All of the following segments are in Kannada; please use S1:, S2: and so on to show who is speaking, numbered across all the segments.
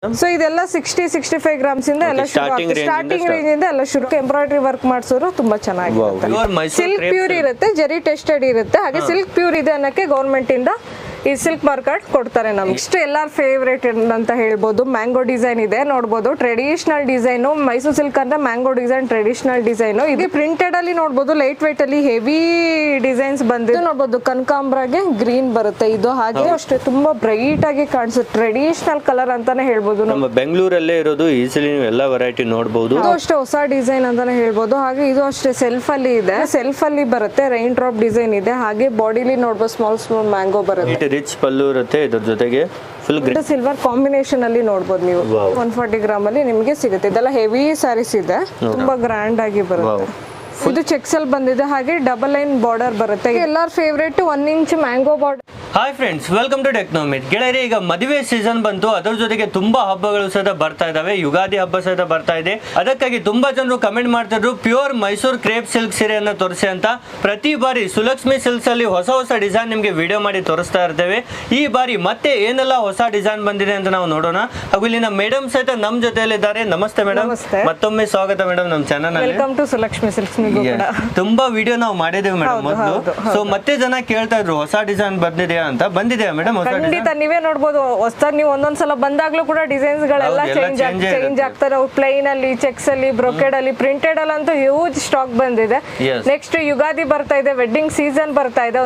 S1: ಸೊ ಇದೆಲ್ಲ 60-65 ಗ್ರಾಮ್ಸ್ ಇಂದ ಎಲ್ಲ ಸ್ಟಾರ್ಟಿಂಗ್ ರೇಂಜ್ ಇಂದ ಎಲ್ಲ ಶುರು. ಎಂಬ್ರಾಯ್ಡರಿ ವರ್ಕ್ ಮಾಡಿಸೋರು ತುಂಬಾ ಚೆನ್ನಾಗಿರುತ್ತೆ. ಸಿಲ್ಕ್ ಪ್ಯೂರ್ ಇರುತ್ತೆ, ಜೆರಿ ಟೆಸ್ಟೆಡ್ ಇರುತ್ತೆ. ಹಾಗೆ ಸಿಲ್ಕ್ ಪ್ಯೂರ್ ಇದೆ ಅನ್ನಕ್ಕೆ ಗವರ್ನಮೆಂಟ್ ಇಂದ ಈ ಸಿಲ್ಕ್ ಮಾರ್ಕ್ ಕಾರ್ಡ್ ಕೊಡ್ತಾರೆ ನಮ್ಗೆ. ಇಷ್ಟು ಎಲ್ಲಾರ ಫೇವ್ರೇಟ್ ಅಂತ ಹೇಳ್ಬೋದು. ಮ್ಯಾಂಗೋ ಡಿಸೈನ್ ಇದೆ ನೋಡ್ಬೋದು, ಟ್ರೆಡಿಷನಲ್ ಡಿಸೈನ್. ಮೈಸೂರು ಸಿಲ್ಕ್ ಅಂದ್ರೆ ಮ್ಯಾಂಗೋ ಡಿಸೈನ್ ಟ್ರೆಡಿಷನಲ್ ಡಿಸೈನ್. ಇದು ಪ್ರಿಂಟೆಡ್ ಅಲ್ಲಿ ನೋಡ್ಬೋದು, ಲೈಟ್ ವೆಯ್ಟ್ ಅಲ್ಲಿ ಹೆವಿ ಡಿಸೈನ್ಸ್ ಬಂದಿದೆ ನೋಡ್ಬೋದು. ಕನಕಾಂಬ್ರಾಗೆ ಗ್ರೀನ್ ಬರುತ್ತೆ ಇದು. ಹಾಗೆ ಅಷ್ಟೇ ತುಂಬಾ ಬ್ರೈಟ್ ಆಗಿ ಕಾಣಿಸುತ್ತೆ, ಟ್ರೆಡಿಷನಲ್ ಕಲರ್ ಅಂತಾನೆ ಹೇಳ್ಬೋದು.
S2: ನಮ್ಮ ಬೆಂಗಳೂರಲ್ಲೇ ಇರೋದು, ಈಸಿಲಿ ನೀವು ಎಲ್ಲ ವೆರೈಟಿ ನೋಡಬಹುದು.
S1: ಇದು ಅಷ್ಟೇ ಹೊಸ ಡಿಸೈನ್ ಅಂತಾನೆ ಹೇಳ್ಬೋದು. ಹಾಗೆ ಇದು ಅಷ್ಟೇ ಸೆಲ್ಫ್ ಅಲ್ಲಿ ಇದೆ, ಸೆಲ್ಫ್ ಅಲ್ಲಿ ಬರುತ್ತೆ. ರೈನ್ ಡ್ರಾಪ್ ಡಿಸೈನ್ ಇದೆ. ಹಾಗೆ ಬಾಡಿಲಿ ನೋಡ್ಬೋದು ಸ್ಮಾಲ್ ಮ್ಯಾಂಗೋ ಬರುತ್ತೆ.
S2: ರಿಚ್ ಪಲ್ಲು ಇರುತ್ತೆ, ಇದ್ರ ಜೊತೆಗೆ ಫುಲ್ ಗ್ರೀನ್
S1: ಸಿಲ್ವರ್ ಕಾಂಬಿನೇಷನ್ ಅಲ್ಲಿ ನೋಡ್ಬೋದು ನೀವು. 140 ಗ್ರಾಮ್ ಅಲ್ಲಿ ನಿಮಗೆ ಸಿಗುತ್ತೆ. ಇದೆಲ್ಲ ಹೆವಿ ಸ್ಯಾರೀಸ್ ಇದೆ, ತುಂಬಾ ಗ್ರ್ಯಾಂಡ್ ಆಗಿ ಬರುತ್ತೆ. ಇದು ಚೆಕ್ಸ್ ಅಲ್ಲಿ ಬಂದಿದೆ. ಹಾಗೆ ಡಬಲ್ ಲೈನ್ ಬಾರ್ಡರ್ ಬರುತ್ತೆ. ಎಲ್ಲಾರ favourite 1 inch mango border.
S2: Hi friends, welcome to ಟೆಕ್ನೋಮಿಟ್. ಗೆಳೆಯರೆ, ಈಗ ಮದುವೆ ಸೀಸನ್ ಬಂತು, ಅದರ ಜೊತೆಗೆ ತುಂಬಾ ಹಬ್ಬಗಳು ಸಹಿತ ಬರ್ತಾ ಇದಾವೆ. ಯುಗಾದಿ ಹಬ್ಬ ಸಹಿತ ಬರ್ತಾ ಇದೆ. ಅದಕ್ಕಾಗಿ ತುಂಬಾ ಜನರು ಕಮೆಂಟ್ ಮಾಡ್ತಿದ್ರು ಪ್ಯೂರ್ ಮೈಸೂರು ಕ್ರೇಪ್ ಸಿಲ್ಕ್ ಸೀರೆಯನ್ನ ತೋರಿಸಿ ಅಂತ. ಪ್ರತಿ ಬಾರಿ ಸುಲಕ್ಷ್ಮಿ ಸಿಲ್ಕ್ಸ್ ಅಲ್ಲಿ ಹೊಸ ಹೊಸ ಡಿಸೈನ್ ನಿಮಗೆ ವಿಡಿಯೋ ಮಾಡಿ ತೋರಿಸ್ತಾ ಇರ್ತೇವೆ. ಈ ಬಾರಿ ಮತ್ತೆ ಏನೆಲ್ಲ ಹೊಸ ಡಿಸೈನ್ ಬಂದಿದೆ ಅಂತ ನಾವು ನೋಡೋಣ. ಹಾಗೂ ಇಲ್ಲಿನ ಮೇಡಮ್ ಸಹಿತ ನಮ್ ಜೊತೆಯಲ್ಲಿದ್ದಾರೆ. ನಮಸ್ತೆ ಮೇಡಮ್, ಮತ್ತೊಮ್ಮೆ ಸ್ವಾಗತ ಮೇಡಮ್ ನಮ್ಮ ಚಾನಲ್ ನಲ್ಲಿ.
S1: Welcome to Sulakshmi silks.
S2: ತುಂಬಾ ವಿಡಿಯೋ ನಾವು ಮಾಡಿದ್ದೇವೆ ಮೇಡಮ್ ಮೊದಲು. ಸೊ ಮತ್ತೆ ಜನ ಕೇಳ್ತಾ ಇದ್ರು ಹೊಸ ಡಿಸೈನ್ ಬಂದಿದೆಯಾ ಅಂತ. ಬಂದಿದೆಯಾ ಮೇಡಮ್?
S1: ಖಂಡಿತ ನೀವೇ ನೋಡ್ಬೋದು. ಹೊಸದಾಗಿ ನೀವು ಒಂದೊಂದ್ಸಲ ಬಂದಾಗ್ಲೂ ಕೂಡ ಡಿಸೈನ್ಸ್ ಗಳೆಲ್ಲ ಚೇಂಜ್ ಆಗ್ತಾರೆ. ಪ್ಲೈನ್ ಅಲ್ಲಿ, ಚೆಕ್ಸ್ ಅಲ್ಲಿ, ಬ್ರೊಕೆಡ್ ಅಲ್ಲಿ, ಪ್ರಿಂಟೆಡ್ ಅಲ್ಲಿ ಅಂತೂ ಹ್ಯೂಜ್ ಸ್ಟಾಕ್ ಬಂದಿದೆ. ನೆಕ್ಸ್ಟ್ ಯುಗಾದಿ ಬರ್ತಾ ಇದೆ, ವೆಡ್ಡಿಂಗ್ ಸೀಸನ್ ಬರ್ತಾ ಇದೆ.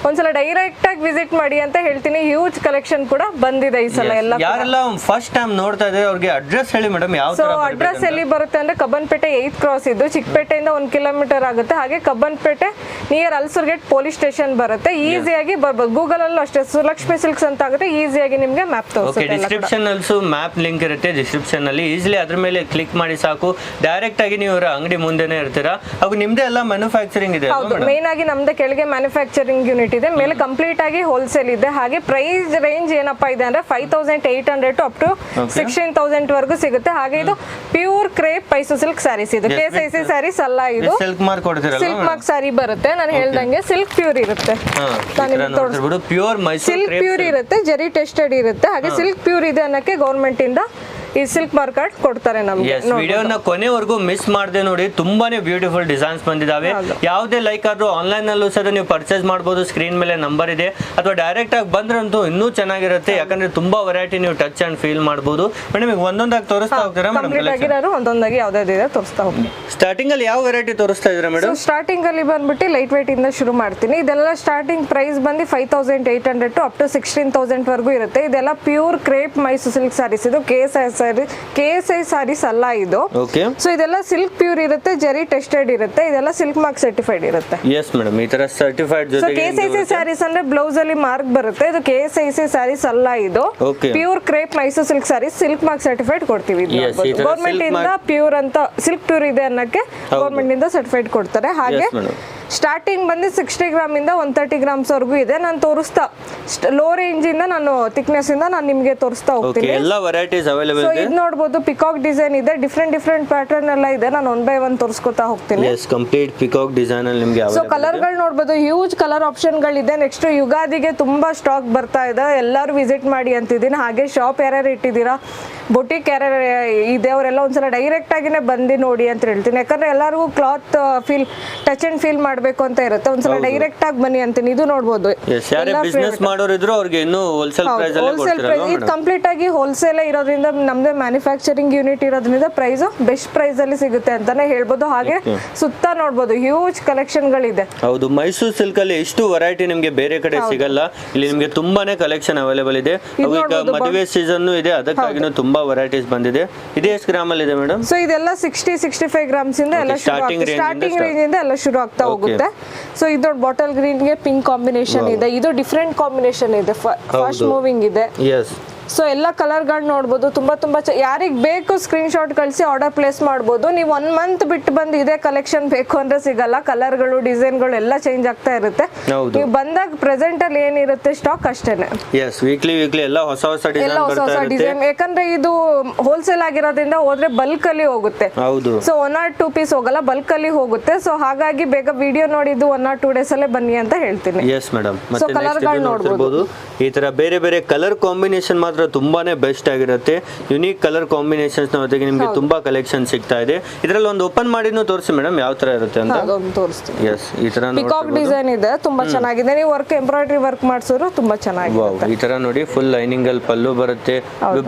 S1: ಒಂದ್ಸಲ ಡೈರೆಕ್ಟ್ ಆಗಿ ವಿಸಿಟ್ ಮಾಡಿ ಅಂತ ಹೇಳ್ತೀನಿ. ಹ್ಯೂಜ್ ಕಲೆಕ್ಷನ್ ಕೂಡ ಬಂದಿದೆ ಈ ಸಲ. ಎಲ್ಲ
S2: ಯಾರೆಲ್ಲ ಫಸ್ಟ್ ಟೈಮ್ ನೋಡ್ತಾ ಇದ್ದಾರೆ ಅವ್ರಿಗೆ ಅಡ್ರೆಸ್ ಹೇಳಿ ಮೇಡಮ್. ಯಾವ
S1: ಸೊ ಅಡ್ರೆಸ್ ಎಲ್ಲಿ ಬರುತ್ತೆ ಅಂದ್ರೆ ಕಬ್ಬನ್ಪೇಟೆ 8th ಕ್ರಾಸ್ ಇದ್ದು, ಚಿಕ್ಕಪೇಟೆಯಿಂದ 1 ಕಿಲೋಮೀಟರ್ ಆಗುತ್ತೆ. ಹಾಗೆ Cubbonpet near Ulsoor Gate police station ಬರುತ್ತೆ. ಈಸಿಯಾಗಿ ಬರ್ಬೋದು. ಗೂಗಲ್ ಅಲ್ಲೂ ಅಷ್ಟೇ ಸುಲಕ್ಷ್ಮಿ ಸಿಲ್ಕ್ಸ್ ಅಂತ ಆಗುತ್ತೆ, ಈಸಿಯಾಗಿ ನಿಮ್ಗೆ ಮ್ಯಾಪ್ ತೋರಿಸುತ್ತೆ.
S2: ಡಿಸ್ಕ್ರಿಪ್ಷನ್ ಅಲ್ಲೂ ಮ್ಯಾಪ್ ಲಿಂಕ್ ಇರುತ್ತೆ ಡಿಸ್ಕ್ರಿಪ್ಷನ್ ಅಲ್ಲಿ. ಈಸಿಲಿ ಅದ್ರ ಮೇಲೆ ಕ್ಲಿಕ್ ಮಾಡಿ ಸಾಕು, ಡೈರೆಕ್ಟ್ ಆಗಿ ನೀವು ಅಂಗಡಿ ಮುಂದೆನೆ ಇರ್ತೀರಾ. ಹಾಗೂ ನಿಮ್ದೇ ಎಲ್ಲ ಮ್ಯಾನುಫ್ಯಾಕ್ಚರಿಂಗ್ ಇದೆ.
S1: ಮೇನ್ ಆಗಿ ನಮ್ದು ಕೆಳಗೆ ಮ್ಯಾನುಫ್ಯಾಕ್ಚರಿಂಗ್ ಯೂನಿಟ್ ಇದೆ, ಮೇಲೆ ಕಂಪ್ಲೀಟ್ ಆಗಿ ಹೋಲ್ಸೇಲ್ ಇದೆ. ಹಾಗೆ ಪ್ರೈಸ್ ರೇಂಜ್ ಏನಪ್ಪಾ ಇದೆ ಅಂದ್ರೆ 5800 ಟು ಅಪ್ ಟು 16,000 ವರೆಗೂ ಸಿಗುತ್ತೆ. ಹಾಗೆ ಇದು pure crepe Mysore silk sarees. ಇದು KCC ಸ್ಯಾರೀಸ್ ಅಲ್ಲ, ಇದು
S2: ಸಿಲ್ಕ್ ಮಾರ್ಕ್ ಕೊಡ್ತೀರಾ?
S1: ಸಿಲ್ಕ್ ಮಾರ್ಕ್ ಸ್ಯಾರಿ ಬರುತ್ತೆ. ನಾನು ಹೇಳ್ದಂಗೆ ಸಿಲ್ಕ್ ಪ್ಯೂರ್ ಇರುತ್ತೆ.
S2: ಪ್ಯೂರ್
S1: ಸಿಲ್ಕ್ ಪ್ಯೂರ್ ಇರುತ್ತೆ, ಜೆರಿ ಟೆಸ್ಟೆಡ್ ಇರುತ್ತೆ. ಹಾಗೆ ಸಿಲ್ಕ್ ಪ್ಯೂರ್ ಇದೆ ಅನ್ನಕ್ಕೆ ಗವರ್ನಮೆಂಟ್ ಇಂದ ಈ ಸಿಲ್ಕ್ ಮಾರ್ಕ್ ಕಾರ್ಡ್ ಕೊಡ್ತಾರೆ ನಮಗೆ.
S2: ವಿಡಿಯೋನ ಕೊನೆವರೆಗೂ ಮಿಸ್ ಮಾಡದೆ ನೋಡಿ, ತುಂಬಾನೇ ಬ್ಯೂಟಿಫುಲ್ ಡಿಸೈನ್ಸ್ ಬಂದಿದಾವೆ. ಯಾವುದೇ ಲೈಕ್ ಆದ್ರೂ ಆನ್ಲೈನ್ ನಲ್ಲೂ ಸಹ ನೀವು ಪರ್ಚೇಸ್ ಮಾಡಬಹುದು. ಸ್ಕ್ರೀನ್ ಮೇಲೆ ನಂಬರ್ ಇದೆ, ಅಥವಾ ಡೈರೆಕ್ಟ್ ಆಗಿ ಬಂದ್ರಂತೂ ಇನ್ನೂ ಚೆನ್ನಾಗಿರುತ್ತೆ. ಯಾಕಂದ್ರೆ ತುಂಬಾ ವೆರೈಟಿ ನೀವು ಟಚ್ ಅಂಡ್ ಫೀಲ್ ಮಾಡಬಹುದು. ಮೇಡಮ್, ಈಗ ಒಂದೊಂದಾಗಿ ತೋರಿಸ್ತಾ ಹೋಗ್ತೀರಾ ಮೇಡಮ್?
S1: ಒಂದೊಂದಾಗಿ ಯಾವ್ದಾವ್ದಿದೆ ತೋರಿಸ್ತಾ ಹೋಗ್ತೀನಿ.
S2: ಸ್ಟಾರ್ಟಿಂಗ್ ಅಲ್ಲಿ ಯಾವ ವೆರೈಟಿ ತೋರಿಸ್ತಾ ಇದ್ದೀರಾ ಮೇಡಮ್?
S1: ಸ್ಟಾರ್ಟಿಂಗ್ ಅಲ್ಲಿ ಬಂದ್ಬಿಟ್ಟು ಲೈಟ್ ವೇಟ್ ಇಂದ ಶುರು ಮಾಡ್ತೀನಿ. ಇದೆಲ್ಲ ಸ್ಟಾರ್ಟಿಂಗ್ ಪ್ರೈಸ್ ಬಂದು 5800 ಟು ಅಪ್ ಟು 16,000 ವರೆಗೂ ಇರುತ್ತೆ. ಇದೆಲ್ಲ pure crepe Mysore silk sarees. ಇದು KSI ಸ್ಯಾರೀಸ್ ಅಲ್ಲ ಇದು. ಸೊ ಇದೆಲ್ಲ ಸಿಲ್ಕ್ ಪ್ಯೂರ್ ಇರುತ್ತೆ, ಜೆರಿ ಟೆಸ್ಟೆಡ್ ಇರುತ್ತೆ. ಇದೆಲ್ಲ ಸಿಲ್ಕ್ ಮಾರ್ಕ್ ಸರ್ಟಿಫೈಡ್ ಇರುತ್ತೆ.
S2: ಎಸ್ ಮೇಡಮ್, ಈ ತರ ಸರ್ಟಿಫೈಡ್ ಜೊತೆಗೆ
S1: KSI ಸ್ಯಾರೀಸ್ ಅಂದ್ರೆ ಬ್ಲೌಸ್ ಅಲ್ಲಿ ಮಾರ್ಕ್ ಬರುತ್ತೆ. ಇದು KSI ಸ್ಯಾರೀಸ್ ಅಲ್ಲ, ಇದು pure crepe Mysore silk sarees. Silk mark certified ಕೊಡ್ತೀವಿ. ಗವರ್ನಮೆಂಟ್ ಇಂದ ಪ್ಯೂರ್ ಅಂತ ಸಿಲ್ಕ್ ಪ್ಯೂರ್ ಇದೆ ಅನ್ನಕ್ಕೆ ಗವರ್ನಮೆಂಟ್ ಇಂದ ಸರ್ಟಿಫೈಡ್ ಕೊಡ್ತಾರೆ. ಹಾಗೆ ಸ್ಟಾರ್ಟಿಂಗ್ ಬಂದು 60 ಗ್ರಾಮ್ ಇಂದ 130 ಗ್ರಾಮ್ಸ್ ವರೆಗೂ ಇದೆ. ನಾನು ತೋರಿಸ್ತಾ ಲೋ ರೇಂಜ್ ಇಂದ ನಾನು ಥಿಕ್ನೆಸ್ ಇಂದ ನಾನು ನಿಮಗೆ ತೋರಿಸ್ತಾ ಹೋಗ್ತೀನಿ.
S2: ಎಲ್ಲ ವೆರೈಟೀಸ್ ಅವೈಲೇಬಲ್ ಇದೆ.
S1: ಇದು ನೋಡಬಹುದು, ಪಿಕಾಕ್ ಡಿಸೈನ್ ಇದೆ, ಡಿಫ್ರೆಂಟ್ ಪ್ಯಾಟರ್ನ್ ಎಲ್ಲ ಇದೆ. ನಾನು 1 by 1 ತೋರಿಸ್ಕೊತಾ ಹೋಗ್ತೀನಿ.
S2: ಕಂಪ್ಲೀಟ್ ಪಿಕಾಕ್ ಡಿಸೈನ್ ಅಲ್ಲಿ ನಿಮಗೆ
S1: ಸೊ ಕಲರ್ ಗಳು ನೋಡಬಹುದು, ಹ್ಯೂಜ್ ಕಲರ್ ಆಪ್ಷನ್ ಗಳಿದೆ. ನೆಕ್ಸ್ಟ್ ಯುಗಾದಿಗೆ ತುಂಬಾ ಸ್ಟಾಕ್ ಬರ್ತಾ ಇದೆ, ಎಲ್ಲರೂ ವಿಸಿಟ್ ಮಾಡಿ ಅಂತಿದ್ದೀನಿ. ಹಾಗೆ ಶಾಪ್ ಯಾರ್ಯಾರು ಇಟ್ಟಿದ್ದೀರಾ, ಬೊಟಿಕ್ ಯಾರ್ಯಾರು ಇದೆ ಅವರೆಲ್ಲ ಒಂದ್ಸಲ ಡೈರೆಕ್ಟ್ ಆಗಿನೇ ಬಂದು ನೋಡಿ ಅಂತ ಹೇಳ್ತೀನಿ. ಯಾಕಂದ್ರೆ ಎಲ್ಲರಿಗೂ cloth feel, touch and feel ಮಾಡಬೇಕು ಅಂತ ಇರುತ್ತೆ. ಒಂದ್ಸಲ ಡೈರೆಕ್ಟ್ ಆಗಿ ಬನ್ನಿ ಅಂತೀನಿ. ಇದು ನೋಡಬಹುದು,
S2: ಬಿಸಿನೆಸ್ ಮಾಡೋರು ಇದ್ರು ಅವ್ರಿಗೆ ಇನ್ನೂ ಹೋಲ್ಸೇಲ್ ಪ್ರೈಸ್ ಅಲ್ಲಿ ಕೊಡ್ತೀರಾ?
S1: ಇದು ಕಂಪ್ಲೀಟ್ ಆಗಿ ಹೋಲ್ಸೇಲ್ ಇರೋದ್ರಿಂದ, ನಮ್ದೇ ಮ್ಯಾನುಫ್ಯಾಕ್ಚರಿಂಗ್ ಯೂನಿಟ್ ಇರೋದ್ರಿಂದ ಪ್ರೈಸ್ ಬೆಸ್ಟ್ ಪ್ರೈಸ್ ಅಲ್ಲಿ ಸಿಗುತ್ತೆ ಅಂತಾನೆ ಹೇಳ್ಬೋದು. ಹಾಗೆ ಸುತ್ತ ನೋಡಬಹುದು, ಹ್ಯೂಜ್ ಕಲೆಕ್ಷನ್ ಗಳಿದೆ.
S2: ಹೌದು, ಮೈಸೂರು ಸಿಲ್ಕ್ ಅಲ್ಲಿ ಎಷ್ಟು ವೆರೈಟಿ ನಿಮ್ಗೆ ಬೇರೆ ಕಡೆ ಸಿಗಲ್ಲ. ಇಲ್ಲಿ ನಿಮ್ಗೆ ತುಂಬಾನೇ ಕಲೆಕ್ಷನ್ ಅವೈಲೇಬಲ್ ಇದೆ. ಮದುವೆ ಸೀಸನ್ ಇದೆ, ಅದಕ್ಕಾಗಿ ತುಂಬಾ ವೆರೈಟೀಸ್ ಬಂದಿದೆ. ಇದು ಎಷ್ಟು ಗ್ರಾಮ್ ಅಲ್ಲಿ ಇದೆ ಮೇಡಮ್?
S1: ಸೊ ಇದೆಲ್ಲ 60-65 ಗ್ರಾಮ್ಸ್ ಇಂದ ಎಲ್ಲ ಸ್ಟಾರ್ಟಿಂಗ್ ರೇಂಜ್ ಇಂದ ಎಲ್ಲ ಶುರು ಆಗ್ತಾ ಹೋಗುತ್ತೆ. ಸೊ ಇದು ಬಾಟಲ್ ಗ್ರೀನ್ ಗೆ ಪಿಂಕ್ ಕಾಂಬಿನೇಷನ್ ಇದೆ. ಇದು ಡಿಫ್ರೆಂಟ್ ಕಾಂಬಿನೇಷನ್ ಇದೆ, ಫಾಸ್ಟ್ ಮೂವಿಂಗ್ ಇದೆ. ಸೊ ಎಲ್ಲ ಕಲರ್ ಗಳು ನೋಡಬಹುದು. ತುಂಬಾ ಯಾರಿಗೆ ಬೇಕು ಸ್ಕ್ರೀನ್ ಶಾಟ್ ಕಳಿಸಿ ಆರ್ಡರ್ ಪ್ಲೇಸ್ ಮಾಡಬಹುದು. ನೀವು 1 ಮಂತ್ ಬಿಟ್ಟು ಬಂದು ಇದೇ ಕಲೆಕ್ಷನ್ ಬೇಕು ಅಂದ್ರೆ ಸಿಗಲ್ಲ. ಕಲರ್ ಗಳು, ಡಿಸೈನ್ ಗಳು ಎಲ್ಲ ಚೇಂಜ್ ಆಗ್ತಾ ಇರುತ್ತೆ. ನೀವು ಬಂದಾಗ ಪ್ರೆಸೆಂಟ್ ಅಲ್ಲಿ ಏನಿರುತ್ತೆ ಸ್ಟಾಕ್ ಅಷ್ಟೇನೆ.
S2: ವೀಕ್ಲಿ ಎಲ್ಲ ಹೊಸ
S1: ಡಿಸೈನ್. ಯಾಕಂದ್ರೆ ಇದು ಹೋಲ್ಸೇಲ್ ಆಗಿರೋದ್ರಿಂದ ಹೋದ್ರೆ ಬಲ್ಕ್ ಅಲ್ಲಿ ಹೋಗುತ್ತೆ. ಸೊ 1 or 2 ಪೀಸ್ ಹೋಗಲ್ಲ, ಬಲ್ಕ್ ಅಲ್ಲಿ ಹೋಗುತ್ತೆ. ಸೊ ಹಾಗಾಗಿ ಬೇಗ ವಿಡಿಯೋ ನೋಡಿದ್ದು 1 or 2 ಡೇಸ್ ಅಲ್ಲೇ ಬನ್ನಿ ಅಂತ ಹೇಳ್ತೀನಿ.
S2: ಸೊ ಕಲರ್ ಗಳು ನೋಡಬಹುದು, ಈ ತರ ಬೇರೆ ಬೇರೆ ಕಲರ್ ಕಾಂಬಿನೇಷನ್ ಮಾತ್ರ ತುಂಬಾನೇ ಬೆಸ್ಟ್ ಆಗಿರುತ್ತೆ. ಯುನೀಕ್ ಕಲರ್ ಕಾಂಬಿನೇಷನ್ಸ್ ಜೊತೆಗೆ ನಿಮಗೆ ತುಂಬಾ ಕಲೆಕ್ಷನ್ ಸಿಗ್ತಾ ಇದೆ. ಇದರಲ್ಲಿ ಒಂದು ಓಪನ್ ಮಾಡಿನೂ ತೋರಿಸಿ ಮೇಡಮ್ ಯಾವ ತರ ಇರುತ್ತೆ ಅಂತ.
S1: ತೋರಿಸ್ತೀನಿ.
S2: ಎಸ್, ಈ ತರ
S1: ಪಿಕಾಕ್ ಡಿಸೈನ್ ಇದೆ, ತುಂಬಾ ಚೆನ್ನಾಗಿದೆ. ನೀವು ಎಂಬ್ರಾಯ್ಡರಿ ವರ್ಕ್ ಮಾಡಿಸೋರು ತುಂಬಾ ಚೆನ್ನಾಗಿದೆ.
S2: ಈ ತರ ನೋಡಿ ಫುಲ್ ಲೈನಿಂಗ್ ಅಲ್ಲಿ ಪಲ್ಲು ಬರುತ್ತೆ.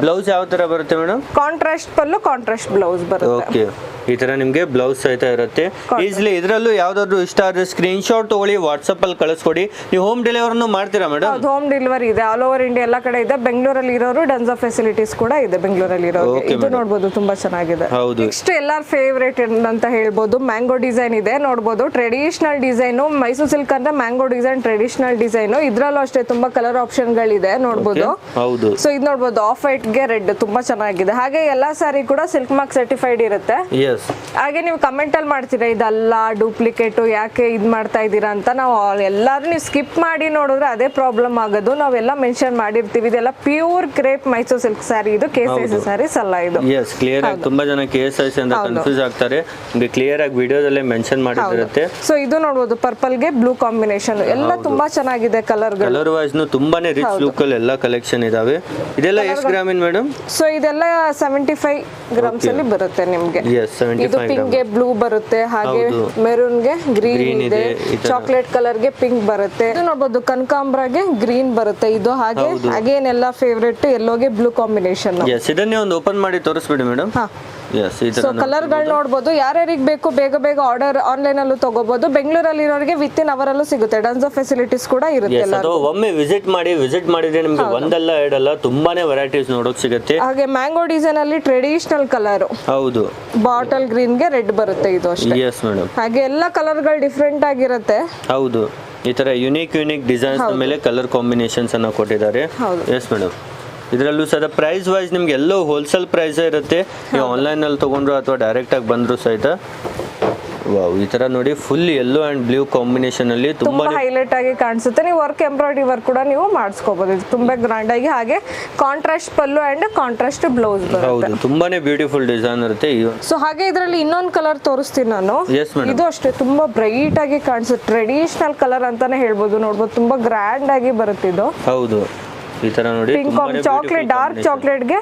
S2: ಬ್ಲೌಸ್ ಯಾವ ತರ ಬರುತ್ತೆ ಮೇಡಮ್?
S1: ಕಾಂಟ್ರಾಸ್ಟ್ ಪಲ್ಲು, ಕಾಂಟ್ರಾಸ್ಟ್ ಬ್ಲೌಸ್ ಬರುತ್ತೆ.
S2: ಓಕೆ, ಈ ತರ ನಿಮ್ಗೆ ಬ್ಲೌಸ್ ಸಹಿತ ಇರುತ್ತೆ. ಈಸಿಲಿ ಇದರಲ್ಲೂ ಯಾವ್ದಾದ್ರು ಇಷ್ಟ ಆದ್ರೆ ಸ್ಕ್ರೀನ್ ಶಾಟ್ ತಗೊಳ್ಳಿ, ವಾಟ್ಸ್ಆಪ್ ಅಲ್ಲಿ ಕಳಿಸ್ಕೊಡಿ. ನೀವು ಹೋಮ್ ಡೆಲಿವರಿನೂ ಮಾಡ್ತೀರಾ ಮೇಡಮ್?
S1: ಹೋಮ್ ಡೆಲಿವರಿ ಇದೆ, ಆಲ್ ಓವರ್ ಇಂಡಿಯಾ ಎಲ್ಲ ಕಡೆ ಇದೆ. ಬೆಂಗಳೂರಲ್ಲಿ ಇರೋರು ಡನ್ಸಾ ಫೆಸಿಲಿಟೀಸ್ ಕೂಡ ಇದೆ ಬೆಂಗಳೂರಲ್ಲಿ ಇರೋರು. ಇದು ನೋಡಬಹುದು, ತುಂಬಾ ಚೆನ್ನಾಗಿದೆ. ನೆಕ್ಸ್ಟ್ ಎಲ್ಲಾರ ಫೇವರೇಟ್ ಅಂತ ಹೇಳ್ಬೋದು, ಮ್ಯಾಂಗೋ ಡಿಸೈನ್ ಇದೆ. ನೋಡಬಹುದು ಟ್ರೆಡಿಷನಲ್ ಡಿಸೈನ್, ಮೈಸೂರು ಸಿಲ್ಕ್ ಅಂದ್ರೆ ಮ್ಯಾಂಗೋ ಡಿಸೈನ್ ಟ್ರೆಡಿಷನಲ್ ಡಿಸೈನ್. ಇದ್ರಲ್ಲೂ ಅಷ್ಟೇ ತುಂಬಾ ಕಲರ್ ಆಪ್ಷನ್ ಗಳಿದೆ ನೋಡಬಹುದು.
S2: ಹೌದು,
S1: ಸೊ ಇದು ನೋಡಬಹುದು ಆಫ್ ವೈಟ್ ಗೆ ರೆಡ್ ತುಂಬಾ ಚೆನ್ನಾಗಿದೆ. ಹಾಗೆ ಎಲ್ಲಾ ಸಾರಿ ಕೂಡ ಸಿಲ್ಕ್ ಮಾರ್ಕ್ ಸರ್ಟಿಫೈಡ್ ಇರುತ್ತೆ. ಹಾಗೆ ನೀವು ಕಮೆಂಟ್ ಅಲ್ಲಿ ಮಾಡ್ತೀರಾ ಇದಲ್ಲ ಡೂಪ್ಲಿಕೇಟ್, ಯಾಕೆ ಇದ್ ಮಾಡ್ತಾ ಇದ್ದೀರಾ ಅಂತ. ನಾವು ಎಲ್ಲಾರು ನೀವು ಸ್ಕಿಪ್ ಮಾಡಿ ನೋಡಿದ್ರೆ ಅದೇ ಪ್ರಾಬ್ಲಮ್ ಆಗೋದು. ನಾವೆಲ್ಲ ಮೆನ್ಷನ್ ಮಾಡಿರ್ತೀವಿ, ಇದೆಲ್ಲ pure crepe Mysore silk sari, ಇದು KSIC ಸ್ಯಾರೀಸ್ ಅಲ್ಲ ಇದು.
S2: ಕ್ಲಿಯರ್ ಆಗಿ ತುಂಬಾ ಜನ KSIC ಅಂತ ಕನ್ಫ್ಯೂಸ್ ಆಗ್ತಾರೆ. ನಿಮಗೆ ಕ್ಲಿಯರ್ ಆಗಿ ವಿಡಿಯೋದಲ್ಲೇ ಮೆನ್ಷನ್ ಮಾಡಿರುತ್ತೆ.
S1: ಸೊ ಇದು ನೋಡಬಹುದು ಪರ್ಪಲ್ ಗೆ ಬ್ಲೂ ಕಾಂಬಿನೇಷನ್, ಎಲ್ಲ ತುಂಬಾ ಚೆನ್ನಾಗಿದೆ. ಕಲರ್
S2: ವೈಸ್ ತುಂಬಾನೇ ರಿಚ್ ಲುಕ್ ಅಲ್ಲಿ ಎಲ್ಲ ಕಲೆಕ್ಷನ್ ಇದಾವೆ. ಇದೆಲ್ಲ ಎಷ್ಟು ಗ್ರಾಮಿನ್ ಮೇಡಮ್?
S1: ಸೊ ಇದೆಲ್ಲ 75 ಗ್ರಾಮ್ಸ್ ಅಲ್ಲಿ ಬರುತ್ತೆ ನಿಮ್ಗೆ. ಇದು ಪಿಂಕ್ ಗೆ ಬ್ಲೂ ಬರುತ್ತೆ, ಹಾಗೆ ಮೆರೂನ್ ಗೆ ಗ್ರೀನ್ ಇದೆ, ಚಾಕ್ಲೇಟ್ ಕಲರ್ ಗೆ ಪಿಂಕ್ ಬರುತ್ತೆ. ಇದು ನೋಡಬಹುದು ಕನಕಾಂಬ್ರಾಗೆ ಗ್ರೀನ್ ಬರುತ್ತೆ. ಇದು ಹಾಗೆ ಅಗೇನ್ ಎಲ್ಲ ಫೇವರೇಟ್ ಯೆಲ್ಲೋಗೆ ಬ್ಲೂ ಕಾಂಬಿನೇಷನ್.
S2: ಇದನ್ನೇ ಒಂದು ಓಪನ್ ಮಾಡಿ ತೋರಿಸ್ಬಿಡಿ ಮೇಡಮ್.
S1: ಸೊ ಕಲರ್ ಗಳು ನೋಡಬಹುದು. ಯಾರ್ಯಾರಿಗೆ ಬೇಕು ಬೇಗ ಬೇಗ ಆರ್ಡರ್ ಆನ್ಲೈನ್ ಅಲ್ಲೂ ತಗೋಬಹುದು. ಬೆಂಗಳೂರಲ್ಲಿ ಇರೋರಿಗೆ ವಿತ್ ಇನ್ ಅವರ್ ಅಲ್ಲೂ ಸಿಗುತ್ತೆ. ಡನ್ಸಾ ಫೆಸಿಲಿಟೀಸ್ ಕೂಡ ಇರುತ್ತೆ.
S2: ಒಮ್ಮೆ ವಿಸಿಟ್ ಮಾಡಿದ್ರೆ ನಿಮ್ಗೆ ಒಂದಲ್ಲ ಎರಡಲ್ಲ ತುಂಬಾನೇ ವೆರೈಟೀಸ್ ನೋಡೋಕ್ ಸಿಗುತ್ತೆ.
S1: ಹಾಗೆ ಮ್ಯಾಂಗೋ ಡಿಸೈನ್ ಅಲ್ಲಿ ಟ್ರೆಡಿಷನಲ್ ಕಲರ್,
S2: ಹೌದು,
S1: ಬಾಟಲ್ ಗ್ರೀನ್ ಗೆ ರೆಡ್ ಬರುತ್ತೆ ಇದು ಅಷ್ಟೇ. ಹಾಗೆ ಎಲ್ಲ ಕಲರ್ ಗಳು ಡಿಫ್ರೆಂಟ್ ಆಗಿರುತ್ತೆ.
S2: ಹೌದು, ಈ ತರ ಯುನೀಕ್ ಡಿಸೈನ್ಸ್ ಮೇಲೆ ಕಲರ್ ಕಾಂಬಿನೇಷನ್ಸ್ ಅನ್ನ ಕೊಟ್ಟಿದ್ದಾರೆ. ಎಸ್ ಮೇಡಮ್, ಇದರಲ್ಲೂ ಸಹ ಪ್ರೈಸ್ ವೈಸ್ ನಿಮ್ಗೆ ಎಲ್ಲೋ ಹೋಲ್ಸೇಲ್ ಪ್ರೈಸ್ ಇರುತ್ತೆ. ನೀವು ಆನ್ಲೈನ್ ಅಲ್ಲಿ ತಗೊಂಡ್ರು ಅಥವಾ ಡೈರೆಕ್ಟ್ ಆಗಿ ಬಂದ್ರು ಸಹಿತ. ವಾವ್, ಈ ತರ ನೋಡಿ full yellow and blue combination ಅಲ್ಲಿ ತುಂಬಾ
S1: ಹೈಲೈಟ್ ಆಗಿ ಕಾಣಿಸುತ್ತೆ. ನೀವು ಎಂಬ್ರಾಯ್ಡರಿ ವರ್ಕ್ ಕೂಡ ನೀವು ಮಾಡಿಸ್ಕೋಬಹುದು. ಇದು ತುಂಬಾ ಗ್ರ್ಯಾಂಡ್ ಆಗಿ. ಹಾಗೆ contrast pallu and contrast blouse ಬರುತ್ತೆ.
S2: ಹೌದು, ತುಂಬಾನೇ ಬ್ಯೂಟಿಫುಲ್ ಡಿಸೈನ್ ಇರುತ್ತೆ.
S1: ಸೊ ಹಾಗೆ ಇದರಲ್ಲಿ ಇನ್ನೊಂದು ಕಲರ್ ತೋರಿಸ್ತೀನಿ ನಾನು. ಇದು ಅಷ್ಟೇ ತುಂಬಾ ಬ್ರೈಟ್ ಆಗಿ ಕಾಣಿಸುತ್ತೆ. ಟ್ರೆಡಿಷನಲ್ ಕಲರ್ ಅಂತಾನೆ ಹೇಳ್ಬೋದು. ನೋಡ್ಬೋದು ತುಂಬಾ ಗ್ರ್ಯಾಂಡ್ ಆಗಿ ಬರುತ್ತೆ ಇದು.
S2: ಹೌದು, ಈ ತರ ನೋಡಿ
S1: ಪಿಂಕ್ ಚಾಕ್ಲೇಟ್, ಡಾರ್ಕ್ ಚಾಕ್ಲೇಟ್ ಗೆ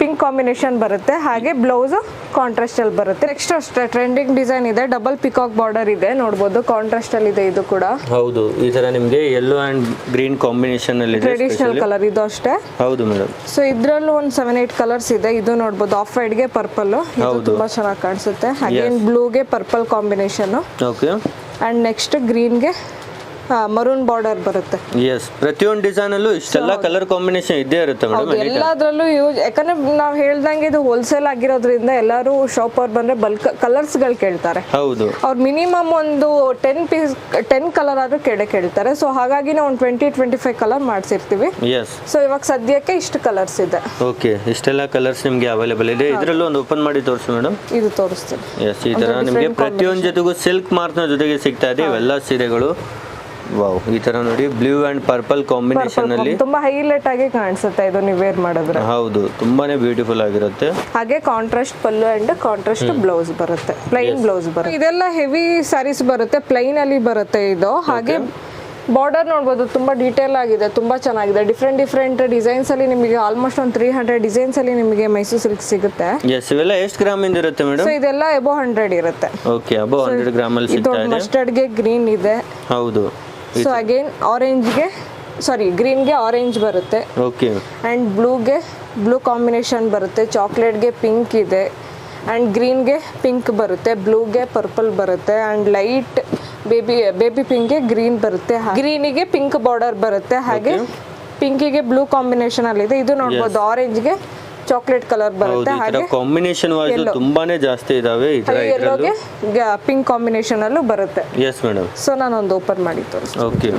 S1: ಪಿಂಕ್ ಕಾಂಬಿನೇಷನ್ ಬರುತ್ತೆ. ಹಾಗೆ ಬ್ಲೌಸ್ ಕಾಂಟ್ರಾಸ್ಟ್ ಅಲ್ಲಿ ಬರುತ್ತೆ. ನೆಕ್ಸ್ಟ್ ಅಷ್ಟೇ ಟ್ರೆಂಡಿಂಗ್ ಡಿಸೈನ್ ಇದೆ, ಡಬಲ್ ಪಿಕಾಕ್ ಬಾರ್ಡರ್ ಇದೆ. ನೋಡಬಹುದು ಕಾಂಟ್ರಾಸ್ಟ್ ಅಲ್ಲಿ ಇದೆ ಇದು ಕೂಡ.
S2: ಹೌದು, ಈ ತರ ನಿಮಗೆ ಯೆಲ್ಲೋ ಅಂಡ್ ಗ್ರೀನ್ ಕಾಂಬಿನೇಷನ್ ಅಲ್ಲಿ ಇದೆ.
S1: ಟ್ರೆಡಿಷನಲ್ ಕಲರ್ ಇದು ಅಷ್ಟೇ.
S2: ಹೌದು ಮೇಡಮ್.
S1: ಸೊ ಇದ್ರಲ್ಲೂ ಒಂದು 7-8 ಕಲರ್ಸ್ ಇದೆ. ಇದು ನೋಡಬಹುದು ಆಫ್ ವೈಟ್ ಗೆ ಪರ್ಪಲ್, ಇದು ತುಂಬಾ ಚೆನ್ನಾಗಿ ಕಾಣಿಸುತ್ತೆ. ಹಾಗೆ ಬ್ಲೂ ಗೆ purple combination.
S2: Okay,
S1: and next green ಗೆ ಮರೂನ್ ಬಾರ್ಡರ್ ಬರುತ್ತೆ.
S2: ಪ್ರತಿಯೊಂದು ಡಿಸೈನ್ ಅಲ್ಲೂ ಇಷ್ಟೆಲ್ಲ ಕಲರ್ ಕಾಂಬಿನೇಷನ್ ಇದ್ದೇ ಇರುತ್ತೆ ಮೇಡಮ್.
S1: ಎಲ್ಲಾದ್ರಲ್ಲೂ ಯೂಸ್, ಯಾಕಂದ್ರೆ ನಾವು ಹೇಳ್ದಂಗೆ ಇದು ಹೋಲ್ಸೇಲ್ ಆಗಿರೋದ್ರಿಂದ ಎಲ್ಲರೂ ಶಾಪ್ ಅವ್ರು ಬಂದ್ರೆ ಬಲ್ಕ್ ಕಲರ್ಸ್ ಗಳು ಕೇಳ್ತಾರೆ.
S2: ಹೌದು,
S1: ಅವ್ರು ಮಿನಿಮಮ್ ಒಂದು 10 ಕಲರ್ ಆದ್ರೂ ಕೇಳ್ತಾರೆ. ಸೊ ಹಾಗಾಗಿ ನಾವು ಒಂದು 20-25 ಕಲರ್ ಮಾಡಿಸಿರ್ತೀವಿ. ಸೊ ಇವಾಗ ಸದ್ಯಕ್ಕೆ ಇಷ್ಟು ಕಲರ್ಸ್ ಇದೆ.
S2: ಓಕೆ, ಇಷ್ಟೆಲ್ಲ ಕಲರ್ಸ್ ನಿಮ್ಗೆ ಅವೈಲೇಬಲ್ ಇದೆ. ಇದರಲ್ಲೂ ಒಂದು ಓಪನ್ ಮಾಡಿ ತೋರಿಸಿ ಮೇಡಮ್.
S1: ಇದು ತೋರಿಸ್ತೀನಿ.
S2: ಈ ತರ ನಿಮಗೆ ಪ್ರತಿಯೊಂದು ಜೊತೆಗೂ ಸಿಲ್ಕ್ ಮಾರ್ಕ್ ನ ಜೊತೆಗೆ ಸಿಗ್ತಾ ಇದೆ ಇವೆಲ್ಲ ಸೀರೆಗಳು. ವಾವ್, ಈ ತರ ನೋಡಿ ಬ್ಲೂ ಅಂಡ್ ಪರ್ಪಲ್ ಕಾಂಬಿನೇಷನ್ ಅಲ್ಲಿ
S1: ತುಂಬಾ ಹೈಲೈಟ್ ಆಗಿ ಕಾಣಿಸುತ್ತೆ ಇದು ನೀವು ವೇರ್ ಮಾಡಿದ್ರೆ.
S2: ಹೌದು, ತುಂಬಾನೇ ಬ್ಯೂಟಿಫುಲ್ ಆಗಿರುತ್ತೆ.
S1: ಹಾಗೆ contrast pallu and contrast blouse ಬರುತ್ತೆ. ಪ್ಲೈನ್ ಬ್ಲೌಸ್ ಬರುತ್ತೆ. ಇದೆಲ್ಲ ಹೆವಿ ಸ್ಯಾರೀಸ್ ಬರುತ್ತೆ, ಪ್ಲೈನ್ ಅಲ್ಲಿ ಬರುತ್ತೆ ಇದು. ಹಾಗೆ ಬಾರ್ಡರ್ ನೋಡ್ಬೋದು ತುಂಬಾ ಡೀಟೇಲ್ ಆಗಿದೆ, ತುಂಬಾ ಚೆನ್ನಾಗಿದೆ. ಡಿಫ್ರೆಂಟ್ ಡಿಸೈನ್ಸ್ ಅಲ್ಲಿ ನಿಮಗೆ ಆಲ್ಮೋಸ್ಟ್ ಒಂದು 300 ಡಿಸೈನ್ಸ್ ಅಲ್ಲಿ ನಿಮಗೆ ಮೈಸೂರು ಸಿಲ್ಕ್ ಸಿಗುತ್ತೆ.
S2: ಇವೆಲ್ಲ ಎಷ್ಟು ಗ್ರಾಮ್ ಇಂದ ಇರುತ್ತೆ ಮೇಡಮ್?
S1: ಸೊ ಇದೆಲ್ಲ ಅಬೌವ್ 100 ಇರುತ್ತೆ.
S2: ಓಕೆ, ಅಬೌವ್ 100 ಗ್ರಾಮ್ ಅಲ್ಲಿ ಸಿಗ್ತಾ ಇದೆ.
S1: ಮಸ್ಟರ್ಡ್ ಗೆ ಗ್ರೀನ್ ಇದೆ.
S2: ಹೌದು,
S1: ಸೊ ಅಗೇನ್ ಗ್ರೀನ್ ಗೆ ಆರೆಂಜ್ ಬರುತ್ತೆ.
S2: ಓಕೆ, ಅಂಡ್
S1: ಬ್ಲೂ ಕಾಂಬಿನೇಷನ್ ಬರುತ್ತೆ. ಚಾಕ್ಲೇಟ್ ಗೆ ಪಿಂಕ್ ಇದೆ, ಅಂಡ್ ಗ್ರೀನ್ ಗೆ ಪಿಂಕ್ ಬರುತ್ತೆ. ಬ್ಲೂ ಗೆ ಪರ್ಪಲ್ ಬರುತ್ತೆ, ಅಂಡ್ ಲೈಟ್ ಬೇಬಿ ಪಿಂಕ್ ಗೆ ಗ್ರೀನ್ ಬರುತ್ತೆ. ಗ್ರೀನಿಗೆ ಪಿಂಕ್ ಬಾರ್ಡರ್ ಬರುತ್ತೆ. ಹಾಗೆ ಪಿಂಕಿಗೆ ಬ್ಲೂ ಕಾಂಬಿನೇಷನ್ ಅಲ್ಲಿ ಇದೆ. ಇದು ನೋಡಬಹುದು ಆರೆಂಜ್ ಗೆ ಚಾಕ್ಲೇಟ್ ಕಲರ್ ಬರುತ್ತೆ. ಹಾಗೆ
S2: ಕಾಂಬಿನೇಷನ್ ವೈಸ್ ತುಂಬಾನೇ ಜಾಸ್ತಿ ಇದಾವೆ.
S1: ಯೆಲ್ಲೋಗೆ ಪಿಂಕ್ ಕಾಂಬಿನೇಷನ್ ಅಲ್ಲೂ ಬರುತ್ತೆ.
S2: Yes madam.
S1: ಸೊ ನಾನು ಒಂದು ಓಪನ್ ಮಾಡಿ ತೋರಿಸ್ತೀನಿ.
S2: ಓಕೆ,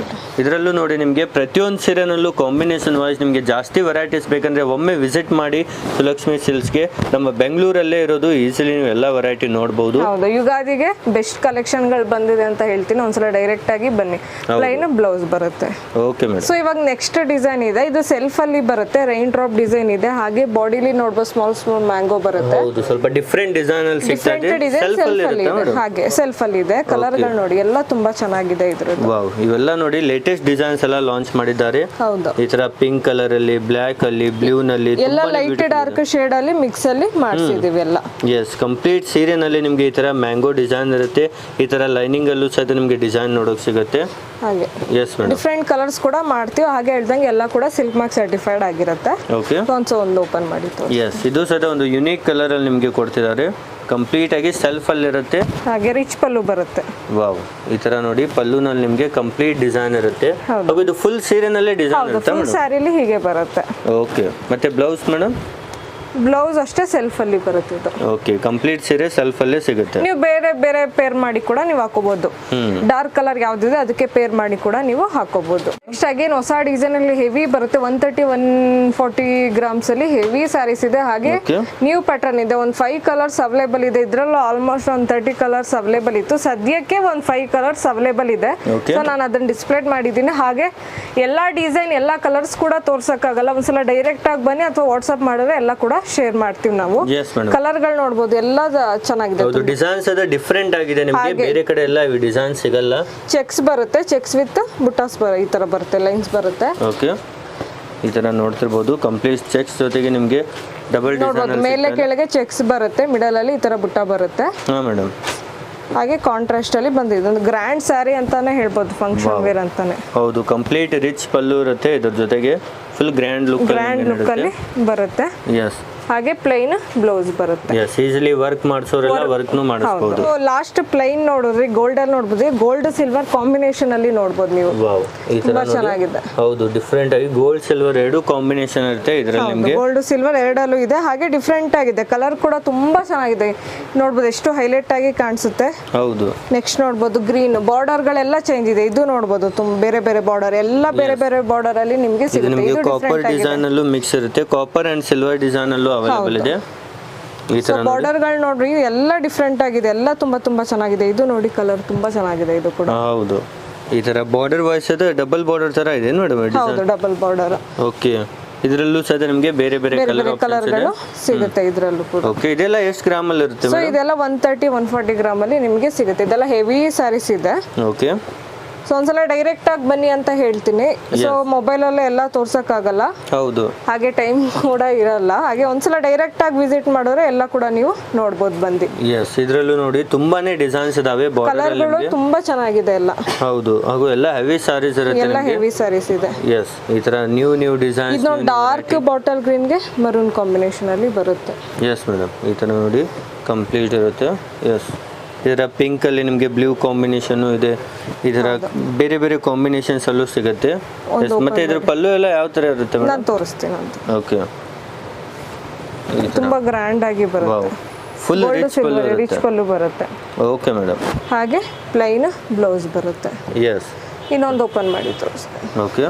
S2: ಇದರಲ್ಲೂ ನೋಡಿ ನಿಮಗೆ ಪ್ರತಿಯೊಂದು ಸೀರೆನಲ್ಲೂ ಕಾಂಬಿನೇಷನ್ ವೈಸ್ ನಿಮಗೆ ಜಾಸ್ತಿ ವೆರೈಟೀಸ್ ಬೇಕಂದ್ರೆ ಒಮ್ಮೆ ವಿಸಿಟ್ ಮಾಡಿ ಸುಲಕ್ಷ್ಮಿ ಸಿಲ್ಕ್ಸ್ಗೆ. ನಮ್ಮ ಬೆಂಗಳೂರಲ್ಲೇ ಇರೋದು, ಈಸಿಲಿ ನೀವು ಎಲ್ಲ ವೆರೈಟಿ ನೋಡಬಹುದು.
S1: ಹೌದು, ಯುಗಾದಿಗೆ ಬೆಸ್ಟ್ ಕಲೆಕ್ಷನ್ ಗಳು ಬಂದಿದೆ ಅಂತ ಹೇಳ್ತೀನಿ. ಒಂದ್ಸಲ ಡೈರೆಕ್ಟ್ ಆಗಿ ಬನ್ನಿ. ಪ್ಲೈನ್ ಬ್ಲೌಸ್ ಬರುತ್ತೆ.
S2: Okay madam.
S1: ಸೊ ಇವಾಗ ನೆಕ್ಸ್ಟ್ ಡಿಸೈನ್ ಇದೆ. ಇದು ಸೆಲ್ಫ್ ಅಲ್ಲಿ ಬರುತ್ತೆ, ರೈನ್ ಡ್ರಾಪ್ ಡಿಸೈನ್ ಇದೆ. ಹಾಗೆ ಬಾಡಿ ಇಲ್ಲಿ ನೋಡ್ಬೋದು ಸ್ಮಾಲ್ ಮ್ಯಾಂಗೋ ಬರುತ್ತೆ.
S2: ಹೌದು, ಸ್ವಲ್ಪ ಡಿಫ್ರೆಂಟ್ ಡಿಸೈನ್ ಅಲ್ಲಿ ಸಿಗ್ತಾ ಇದೆ.
S1: ಡಿಸೈನ್
S2: ಸೆಲ್ಫ್ ಅಲ್ಲಿ
S1: ಸೆಲ್ಫ್ ಅಲ್ಲಿ
S2: ಇರುತ್ತೆ
S1: ಇದೆ, ಹಾಗೆ ಸೆಲ್ಫ್ ಅಲ್ಲಿ ಇದೆ. ಕಲರ್ಗಳು ನೋಡಿ ಎಲ್ಲ ತುಂಬಾ ಚೆನ್ನಾಗಿದೆ ಇದ್ರದ್ದು.
S2: ವಾವ್, ಇವೆಲ್ಲ ನೋಡಿ ಲೇಟೆಸ್ಟ್ ಡಿಸೈನ್ಸ್ ಎಲ್ಲ ಲಾಂಚ್ ಮಾಡಿದ್ದಾರೆ.
S1: ಹೌದು,
S2: ಈ ತರ ಪಿಂಕ್ ಕಲರ್ ಅಲ್ಲಿ, ಬ್ಲಾಕ್ ಅಲ್ಲಿ, ಬ್ಲೂ ನಲ್ಲಿ,
S1: ಎಲ್ಲ ಲೈಟ್ ಡಾರ್ಕ್ ಶೇಡ್ ಅಲ್ಲಿ ಮಿಕ್ಸ್ ಅಲ್ಲಿ ಮಾಡಿಸಿದೀವಿ ಎಲ್ಲ.
S2: ಎಸ್, ಕಂಪ್ಲೀಟ್ ಸೀರೆನಲ್ಲಿ ನಿಮ್ಗೆ ಈ ತರ ಮ್ಯಾಂಗೋ ಡಿಸೈನ್ ಇರುತ್ತೆ. ಈ ತರ ಲೈನಿಂಗ್ ಅಲ್ಲೂ ಸಹ ನಿಮ್ಗೆ ಡಿಸೈನ್ ನೋಡೋಕೆ ಸಿಗುತ್ತೆ.
S1: ಹಾಗೆ
S2: ಎಸ್ ಮೇಡಮ್,
S1: ಡಿಫ್ರೆಂಟ್ ಕಲರ್ಸ್ ಕೂಡ ಮಾಡ್ತೀವಿ. ಹಾಗೆ ಹೇಳ್ದಂಗೆ ಎಲ್ಲ ಕೂಡ ಸಿಲ್ಕ್ ಮಾರ್ಕ್ ಸರ್ಟಿಫೈಡ್ ಆಗಿರುತ್ತೆ.
S2: ಓಕೆ,
S1: ಒಂದು ಓಪನ್ ಮಾಡಿ ತೋರಿಸಿ.
S2: ಎಸ್, ಇದು ಸಹ ಒಂದು ಯುನೀಕ್ ಕಲರ್ ಅಲ್ಲಿ ನಿಮ್ಗೆ ಕೊಡ್ತಿದ್ದಾರೆ. ಕಂಪ್ಲೀಟ್ ಆಗಿ ಸೆಲ್ಫ್ ಅಲ್ಲಿ ಇರುತ್ತೆ.
S1: ಹಾಗೆ ರಿಚ್ ಪಲ್ಲು ಬರುತ್ತೆ.
S2: ವಾವ್, ಈ ತರ ನೋಡಿ ಪಲ್ಲುನಲ್ಲಿ ನಿಮ್ಗೆ ಕಂಪ್ಲೀಟ್ ಡಿಸೈನ್ ಇರುತ್ತೆ. ಹಾಗೂ ಇದು ಫುಲ್ ಸೀರೆನಲ್ಲೇ ಡಿಸೈನ್ ಇರುತ್ತೆ
S1: ಫುಲ್ ಸ್ಯಾರಿಲಿ ಹೀಗೆ ಬರುತ್ತೆ.
S2: ಓಕೆ, ಮತ್ತೆ ಬ್ಲೌಸ್ ಮೇಡಮ್?
S1: ಬ್ಲೌಸ್ ಅಷ್ಟೇ ಸೆಲ್ಫ್ ಅಲ್ಲಿ ಬರುತ್ತೆ ಇದು.
S2: ಓಕೆ, ಕಂಪ್ಲೀಟ್ ಸೀರೆ ಸೆಲ್ಫ್ ಅಲ್ಲೇ ಸಿಗುತ್ತೆ.
S1: ನೀವು ಬೇರೆ ಬೇರೆ ಪೇರ್ ಮಾಡಿ ಕೂಡ ನೀವು ಹಾಕೋಬಹುದು. ಡಾರ್ಕ್ ಕಲರ್ ಯಾವ್ದಿದೆ ಅದಕ್ಕೆ ಪೇರ್ ಮಾಡಿ ಕೂಡ ನೀವು ಹಾಕೋಬಹುದು. ನೆಕ್ಸ್ಟ್ ಅಗೇನ್ ಹೊಸ ಡಿಸೈನ್ ಅಲ್ಲಿ ಹೆವಿ ಬರುತ್ತೆ. 130-140 ಗ್ರಾಮ್ಸ್ ಅಲ್ಲಿ ಹೆವಿ ಸ್ಯಾರೀಸ್ ಇದೆ. ಹಾಗೆ ನ್ಯೂ ಪ್ಯಾಟರ್ನ್ ಇದೆ. ಒಂದು 5 ಕಲರ್ಸ್ ಅವೈಲೇಬಲ್ ಇದೆ. ಇದ್ರಲ್ಲೂ ಆಲ್ಮೋಸ್ಟ್ ಒಂದು 30 ಕಲರ್ಸ್ ಅವೈಲೇಬಲ್ ಇತ್ತು. ಸದ್ಯಕ್ಕೆ ಒಂದು 5 ಕಲರ್ಸ್ ಅವೈಲೇಬಲ್ ಇದೆ. ಸೊ ನಾನು ಅದನ್ನ ಡಿಸ್ಪ್ಲೇ ಮಾಡಿದ್ದೀನಿ. ಹಾಗೆ ಎಲ್ಲಾ ಡಿಸೈನ್ ಎಲ್ಲಾ ಕಲರ್ಸ್ ಕೂಡ ತೋರ್ಸಕ್ಕಾಗಲ್ಲ. ಒಂದ್ಸಲ ಡೈರೆಕ್ಟ್ ಆಗಿ ಬನ್ನಿ ಅಥವಾ ವಾಟ್ಸ್ಆಪ್ ಮಾಡಿದ್ರೆ ಎಲ್ಲ ಕೂಡ ಶೇರ್ ಮಾಡ್ತೀವಿ ನಾವು. ಕಲರ್ಗಳು ನೋಡಬಹುದು, ಎಲ್ಲ ಚೆನ್ನಾಗಿದೆ.
S2: ಹೌದು, ಡಿಸೈನ್ಸ್ ಅದು ಡಿಫರೆಂಟ್ ಆಗಿದೆ. ನಿಮಗೆ ಬೇರೆ ಕಡೆ ಎಲ್ಲ ಈ ಡಿಸೈನ್ ಸಿಗಲ್ಲ.
S1: ಚೆಕ್ಸ್ ಬರುತ್ತೆ, ಚೆಕ್ಸ್ ವಿತ್ ಬುಟ್ಟಾಸ್ ಈ ತರ ಬರುತ್ತೆ, ಲೈನ್ಸ್ ಬರುತ್ತೆ.
S2: ಓಕೆ, ಈ ತರ ನೋಡ್ತಿರ್ಬೋದು. ಕಂಪ್ಲೀಟ್ ಚೆಕ್ಸ್ ಜೊತೆಗೆ ನಿಮಗೆ ಡಬಲ್ ಡಿಸೈನ್
S1: ಮೇಲೆ ಕೆಳಗೆ ಚೆಕ್ಸ್ ಬರುತ್ತೆ, ಮಿಡಲ್ ಅಲ್ಲಿ ಈ ತರ ಬುಟ್ಟ ಬರುತ್ತೆ.
S2: ಹಾ ಮೇಡಮ್,
S1: ಹಾಗೆ ಕಾಂಟ್ರಾಸ್ಟ್ ಅಲ್ಲಿ ಬಂದಿದೆ. ಒಂದು ಗ್ರ್ಯಾಂಡ್ ಸ್ಯಾರಿ ಅಂತಾನೆ ಹೇಳ್ಬೋದು, ಫಂಕ್ಷನ್ ವೇರ್ ಅಂತಾನೆ.
S2: ಹೌದು, ಕಂಪ್ಲೀಟ್ ರಿಚ್ ಪಲ್ಲು ಇರುತ್ತೆ. ಇದ್ರ ಜೊತೆಗೆ ಫುಲ್ ಗ್ರ್ಯಾಂಡ್ ಲುಕ್
S1: ಅಲ್ಲಿ ಬರುತ್ತೆ.
S2: ಎಸ್,
S1: ಹಾಗೆ ಪ್ಲೈನ್ ಬ್ಲೌಸ್ ಬರುತ್ತೆ.
S2: ಎಸ್, ಈಸಿಲಿ ವರ್ಕ್ ಮಾಡಿಸೋರೆಲ್ಲ ವರ್ಕ್ ನು ಮಾಡಿಸಬಹುದು.
S1: ಲಾಸ್ಟ್ ಪ್ಲೈನ್ ನೋಡಿದ್ರಿ, ಗೋಲ್ಡ್ ಅಲ್ಲಿ ನೋಡಬಹುದು. ಗೋಲ್ಡ್ ಸಿಲ್ವರ್ ಕಾಂಬಿನೇಷನ್ ಅಲ್ಲಿ ನೋಡಬಹುದು ನೀವು.
S2: ವಾವ್, ಈ ತರ
S1: ಚೆನ್ನಾಗಿದೆ.
S2: ಹೌದು, ಡಿಫರೆಂಟ್ ಆಗಿ ಗೋಲ್ಡ್ ಸಿಲ್ವರ್ ಎರಡು ಕಾಂಬಿನೇಷನ್ ಇರುತ್ತೆ ಇದರಲ್ಲಿ ನಿಮಗೆ.
S1: ಗೋಲ್ಡ್ ಸಿಲ್ವರ್ ಎರಡಲ್ಲೂ ಇದೆ. ಹಾಗೆ ಡಿಫರೆಂಟ್ ಆಗಿದೆ. ಕಲರ್ ಕೂಡ ತುಂಬಾ ಚೆನ್ನಾಗಿದೆ. ನೋಡಬಹುದು ಎಷ್ಟು ಹೈಲೈಟ್ ಆಗಿ ಕಾಣಿಸುತ್ತೆ.
S2: ಹೌದು,
S1: ನೆಕ್ಸ್ಟ್ ನೋಡಬಹುದು ಗ್ರೀನ್. ಬಾರ್ಡರ್ ಗಳೆಲ್ಲ ಚೇಂಜ್ ಇದೆ. ಇದು ನೋಡಬಹುದು ಬೇರೆ ಬೇರೆ ಬಾರ್ಡರ್, ಎಲ್ಲ ಬೇರೆ ಬೇರೆ ಬಾರ್ಡರ್ ಅಲ್ಲಿ ನಿಮಗೆ ಸಿಗುತ್ತೆ. ಇದು
S2: ಕಾಪರ್ ಡಿಸೈನ್ ಅಲ್ಲೂ ಮಿಕ್ಸ್ ಇರುತ್ತೆ. ಕಾಪರ್ ಅಂಡ್ ಸಿಲ್ವರ್ ಡಿಸೈನ್ ಅಲ್ಲೂ ಅವೈಲೇಬಲ್ ಇದೆ. ಈ ತರ
S1: ಬಾರ್ಡರ್ ಗಳು ನೋಡ್ರಿ, ಎಲ್ಲ ಡಿಫರೆಂಟ್ ಆಗಿದೆ. ಎಲ್ಲ ತುಂಬಾ ತುಂಬಾ ಚೆನ್ನಾಗಿದೆ. ಇದು ನೋಡಿ ಕಲರ್ ತುಂಬಾ ಚೆನ್ನಾಗಿದೆ ಇದು ಕೂಡ.
S2: ಹೌದು, ಈ ತರ ಬಾರ್ಡರ್ ವಾಯ್ಸ್ ಅದು ಡಬಲ್ ಬಾರ್ಡರ್ ತರ ಇದೆ ನೋಡಿ.
S1: ಹೌದು, ಡಬಲ್ ಬಾರ್ಡರ್.
S2: ಓಕೆ, ಇದರಲ್ಲೂ ಸಹ ನಿಮಗೆ ಬೇರೆ ಬೇರೆ
S1: ಕಲರ್ಗಳು ಸಿಗುತ್ತೆ ಇದರಲ್ಲೂ ಕೂಡ.
S2: ಓಕೆ, ಇದೆಲ್ಲ ಎಷ್ಟು ಗ್ರಾಮ್ ಅಲ್ಲಿ ಇರುತ್ತೆ?
S1: ಸೊ ಇದೆಲ್ಲ 130-140 ಗ್ರಾಮ್ ಅಲ್ಲಿ ನಿಮಗೆ ಸಿಗುತ್ತೆ. ಇದೆಲ್ಲ ಹೆವಿ ಸ್ಯಾರೀಸ್ ಇದೆ.
S2: ಓಕೆ,
S1: ಸೊ ಒಂದ್ಸಲ ಡೈರೆಕ್ಟ್ ಆಗಿ ಬನ್ನಿ ಅಂತ ಹೇಳ್ತೀನಿ. ಸೊ ಮೊಬೈಲ್ ಅಲ್ಲೇ ಎಲ್ಲ ತೋರ್ಸಕ್ ಆಗಲ್ಲ.
S2: ಹೌದು,
S1: ಹಾಗೆ ಟೈಮ್ ಕೂಡ ಇರಲ್ಲ. ಹಾಗೆ ಒಂದ್ಸಲ ಡೈರೆಕ್ಟ್ ಆಗಿ ವಿಸಿಟ್ ಮಾಡಿದ್ರೆ ಎಲ್ಲ ಕೂಡ ನೀವು ನೋಡ್ಬೋದು ಬಂದು.
S2: ಎಸ್, ಇದರಲ್ಲೂ ನೋಡಿ ತುಂಬಾನೇ ಡಿಸೈನ್ಸ್ ಇದಾವೆ.
S1: ಕಲರ್ಗಳು ತುಂಬಾ ಚೆನ್ನಾಗಿದೆ ಎಲ್ಲ.
S2: ಹೌದು, ಹಾಗೂ ಎಲ್ಲ ಹೆವಿ ಸಾರೀಸ್ ಇರುತ್ತೆ.
S1: ಎಲ್ಲ ಹೆವಿ ಸಾರೀಸ್ ಇದೆ.
S2: ಎಸ್, ಈ ತರ ನ್ಯೂ ಡಿಸೈನ್.
S1: ಇದು ಡಾರ್ಕ್ ಬಾಟಲ್ ಗ್ರೀನ್ ಗೆ ಮರೂನ್ ಕಾಂಬಿನೇಷನ್ ಅಲ್ಲಿ ಬರುತ್ತೆ.
S2: ಎಸ್ ಮೇಡಮ್, ಈ ತರ ನೋಡಿ ಕಂಪ್ಲೀಟ್ ಇರುತ್ತೆ. ಎಸ್, ಇದರ ಪಿಂಕ್ ಅಲ್ಲಿ ನಿಮಗೆ ಬ್ಲೂ ಕಾಂಬಿನೇಷನ್ ಇದೆ. ಇದರ ಬೇರೆ ಬೇರೆ ಕಾಂಬಿನೇಷನ್ಸ್ ಅಲ್ಲೂ ಸಿಗುತ್ತೆ. ಮತ್ತೆ ಇದ್ರ ಪಲ್ಲು ಎಲ್ಲ ಯಾವ ತರ ಇರುತ್ತೆ ಮೇಡಮ್?
S1: ನಾನು ತೋರಿಸ್ತೀನಿ ಅಂತ.
S2: ಓಕೆ,
S1: ತುಂಬಾ ಗ್ರ್ಯಾಂಡ್ ಆಗಿ ಬರುತ್ತೆ.
S2: ಫುಲ್
S1: ರಿಚ್ ಪಲ್ಲು ಬರುತ್ತೆ.
S2: ಓಕೆ ಮೇಡಮ್,
S1: ಹಾಗೆ ಪ್ಲೈನ್ ಬ್ಲೌಸ್ ಬರುತ್ತೆ.
S2: ಎಸ್,
S1: ಇನ್ನೊಂದು ಓಪನ್ ಮಾಡಿ ತೋರಿಸ್ತೀನಿ.
S2: ಓಕೆ,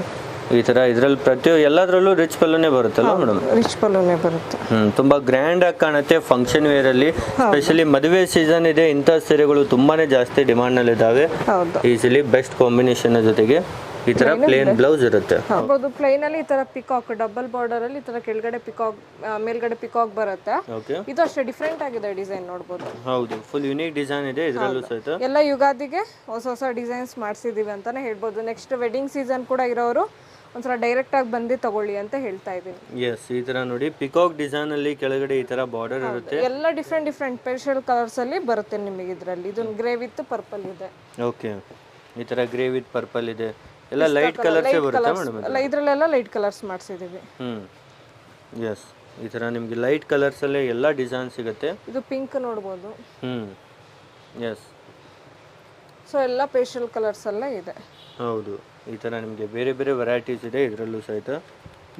S2: ಈ ತರ ಇದ್ರಲ್ಲಿ ಎಲ್ಲದರಲ್ಲೂ ರಿಚ್ ಪಲ್ಲುನೇ ಬರುತ್ತಲ್ಲ ಮೇಡಮ್?
S1: ರಿಚ್ ಪಲ್ಲುನೇ ಬರುತ್ತೆ.
S2: ತುಂಬಾ ಗ್ರ್ಯಾಂಡ್ ಆಗಿ ಕಾಣುತ್ತೆ ಫಂಕ್ಷನ್ ವೇರ್ ಅಲ್ಲಿ. ಸ್ಪೆಷಲಿ ಮದುವೆ ಸೀಸನ್ ಇದೆ, ಇಂಥ ಸೀರೆಗಳು ತುಂಬಾನೇ ಜಾಸ್ತಿ ಡಿಮಾಂಡ್ ನಲ್ಲಿ ಇದಾವೆ. ಈಸಿಲಿ ಬೆಸ್ಟ್ ಕಾಂಬಿನೇಷನ್ ಜೊತೆಗೆ ಈ ತರ ಪ್ಲೇನ್ ಬ್ಲೌಸ್ ಇರುತ್ತೆ.
S1: ಹೌದು, ಪ್ಲೇನ್ ಅಲ್ಲಿ ಈ ತರ ಪಿಕಾಕ್ ಡಬಲ್ ಬಾರ್ಡರ್ ಅಲ್ಲಿ ಈ ತರ ಕೆಳಗಡೆ ಪಿಕಾಕ್, ಮೇಲ್ಗಡೆ ಪಿಕಾಕ್ ಬರುತ್ತೆ. ಇದು ಅಷ್ಟೇ ಡಿಫರೆಂಟ್ ಆಗಿದೆ ಡಿಸೈನ್ ನೋಡಬಹುದು.
S2: ಹೌದು, ಫುಲ್ ಯುನೀಕ್ ಡಿಸೈನ್ ಇದೆ ಇದರಲ್ಲೂ ಸಹಿತ.
S1: ಎಲ್ಲ ಯುಗಾದಿಗೆ ಹೊಸ ಡಿಸೈನ್ಸ್ ಮಾಡಿಸಿದೀವಿ ಅಂತಾನೆ ಹೇಳ್ಬೋದು. ನೆಕ್ಸ್ಟ್ ವೆಡ್ಡಿಂಗ್ ಸೀಸನ್ ಕೂಡ ಇರೋರು ಒಂದ್ಸಲ ಡೈರೆಕ್ಟ್ ಆಗಿ ಬಂದು ತಗೊಳ್ಳಿ ಅಂತ ಹೇಳ್ತಾ ಇದ್ದೀನಿ.
S2: ಎಸ್, ಈ ತರ ನೋಡಿ ಪಿಕಾಕ್ ಡಿಸೈನ್ ಅಲ್ಲಿ ಕೆಳಗಡೆ ಈ ತರ ಬಾರ್ಡರ್ ಇರುತ್ತೆ.
S1: ಎಲ್ಲ ಡಿಫರೆಂಟ್ ಪೇಸ್ಟಲ್ ಕಲರ್ಸ್ ಅಲ್ಲಿ ಬರುತ್ತೆ ನಿಮಗೆ ಇದರಲ್ಲಿ. ಇದು ಗ್ರೇ ವಿತ್ ಪರ್ಪಲ್ ಇದೆ.
S2: ಓಕೆ, ಈ ತರ ಗ್ರೇ ವಿತ್ ಪರ್ಪಲ್ ಇದೆ. ಎಲ್ಲ ಲೈಟ್ ಕಲರ್ಸ್ ಬರುತ್ತೆ ಮೇಡಮ್.
S1: ಅಲ್ಲ, ಇದರಲ್ಲೆಲ್ಲ ಲೈಟ್ ಕಲರ್ಸ್ ಮಾಡಿಸಿದೀವಿ.
S2: ಎಸ್, ಈ ತರ ನಿಮಗೆ ಲೈಟ್ ಕಲರ್ಸ್ ಅಲ್ಲಿ ಎಲ್ಲ ಡಿಸೈನ್ ಸಿಗುತ್ತೆ.
S1: ಇದು ಪಿಂಕ್ ನೋಡಬಹುದು.
S2: ಎಸ್,
S1: ಸೊ ಎಲ್ಲ ಪೇಸ್ಟಲ್ ಕಲರ್ಸ್ ಎಲ್ಲ ಇದೆ.
S2: ಹೌದು, ಈ ತರ ನಿಮಗೆ ಬೇರೆ ಬೇರೆ ವೆರೈಟೀಸ್ ಇದೆ ಇದರಲ್ಲೂ ಸಹಿತ.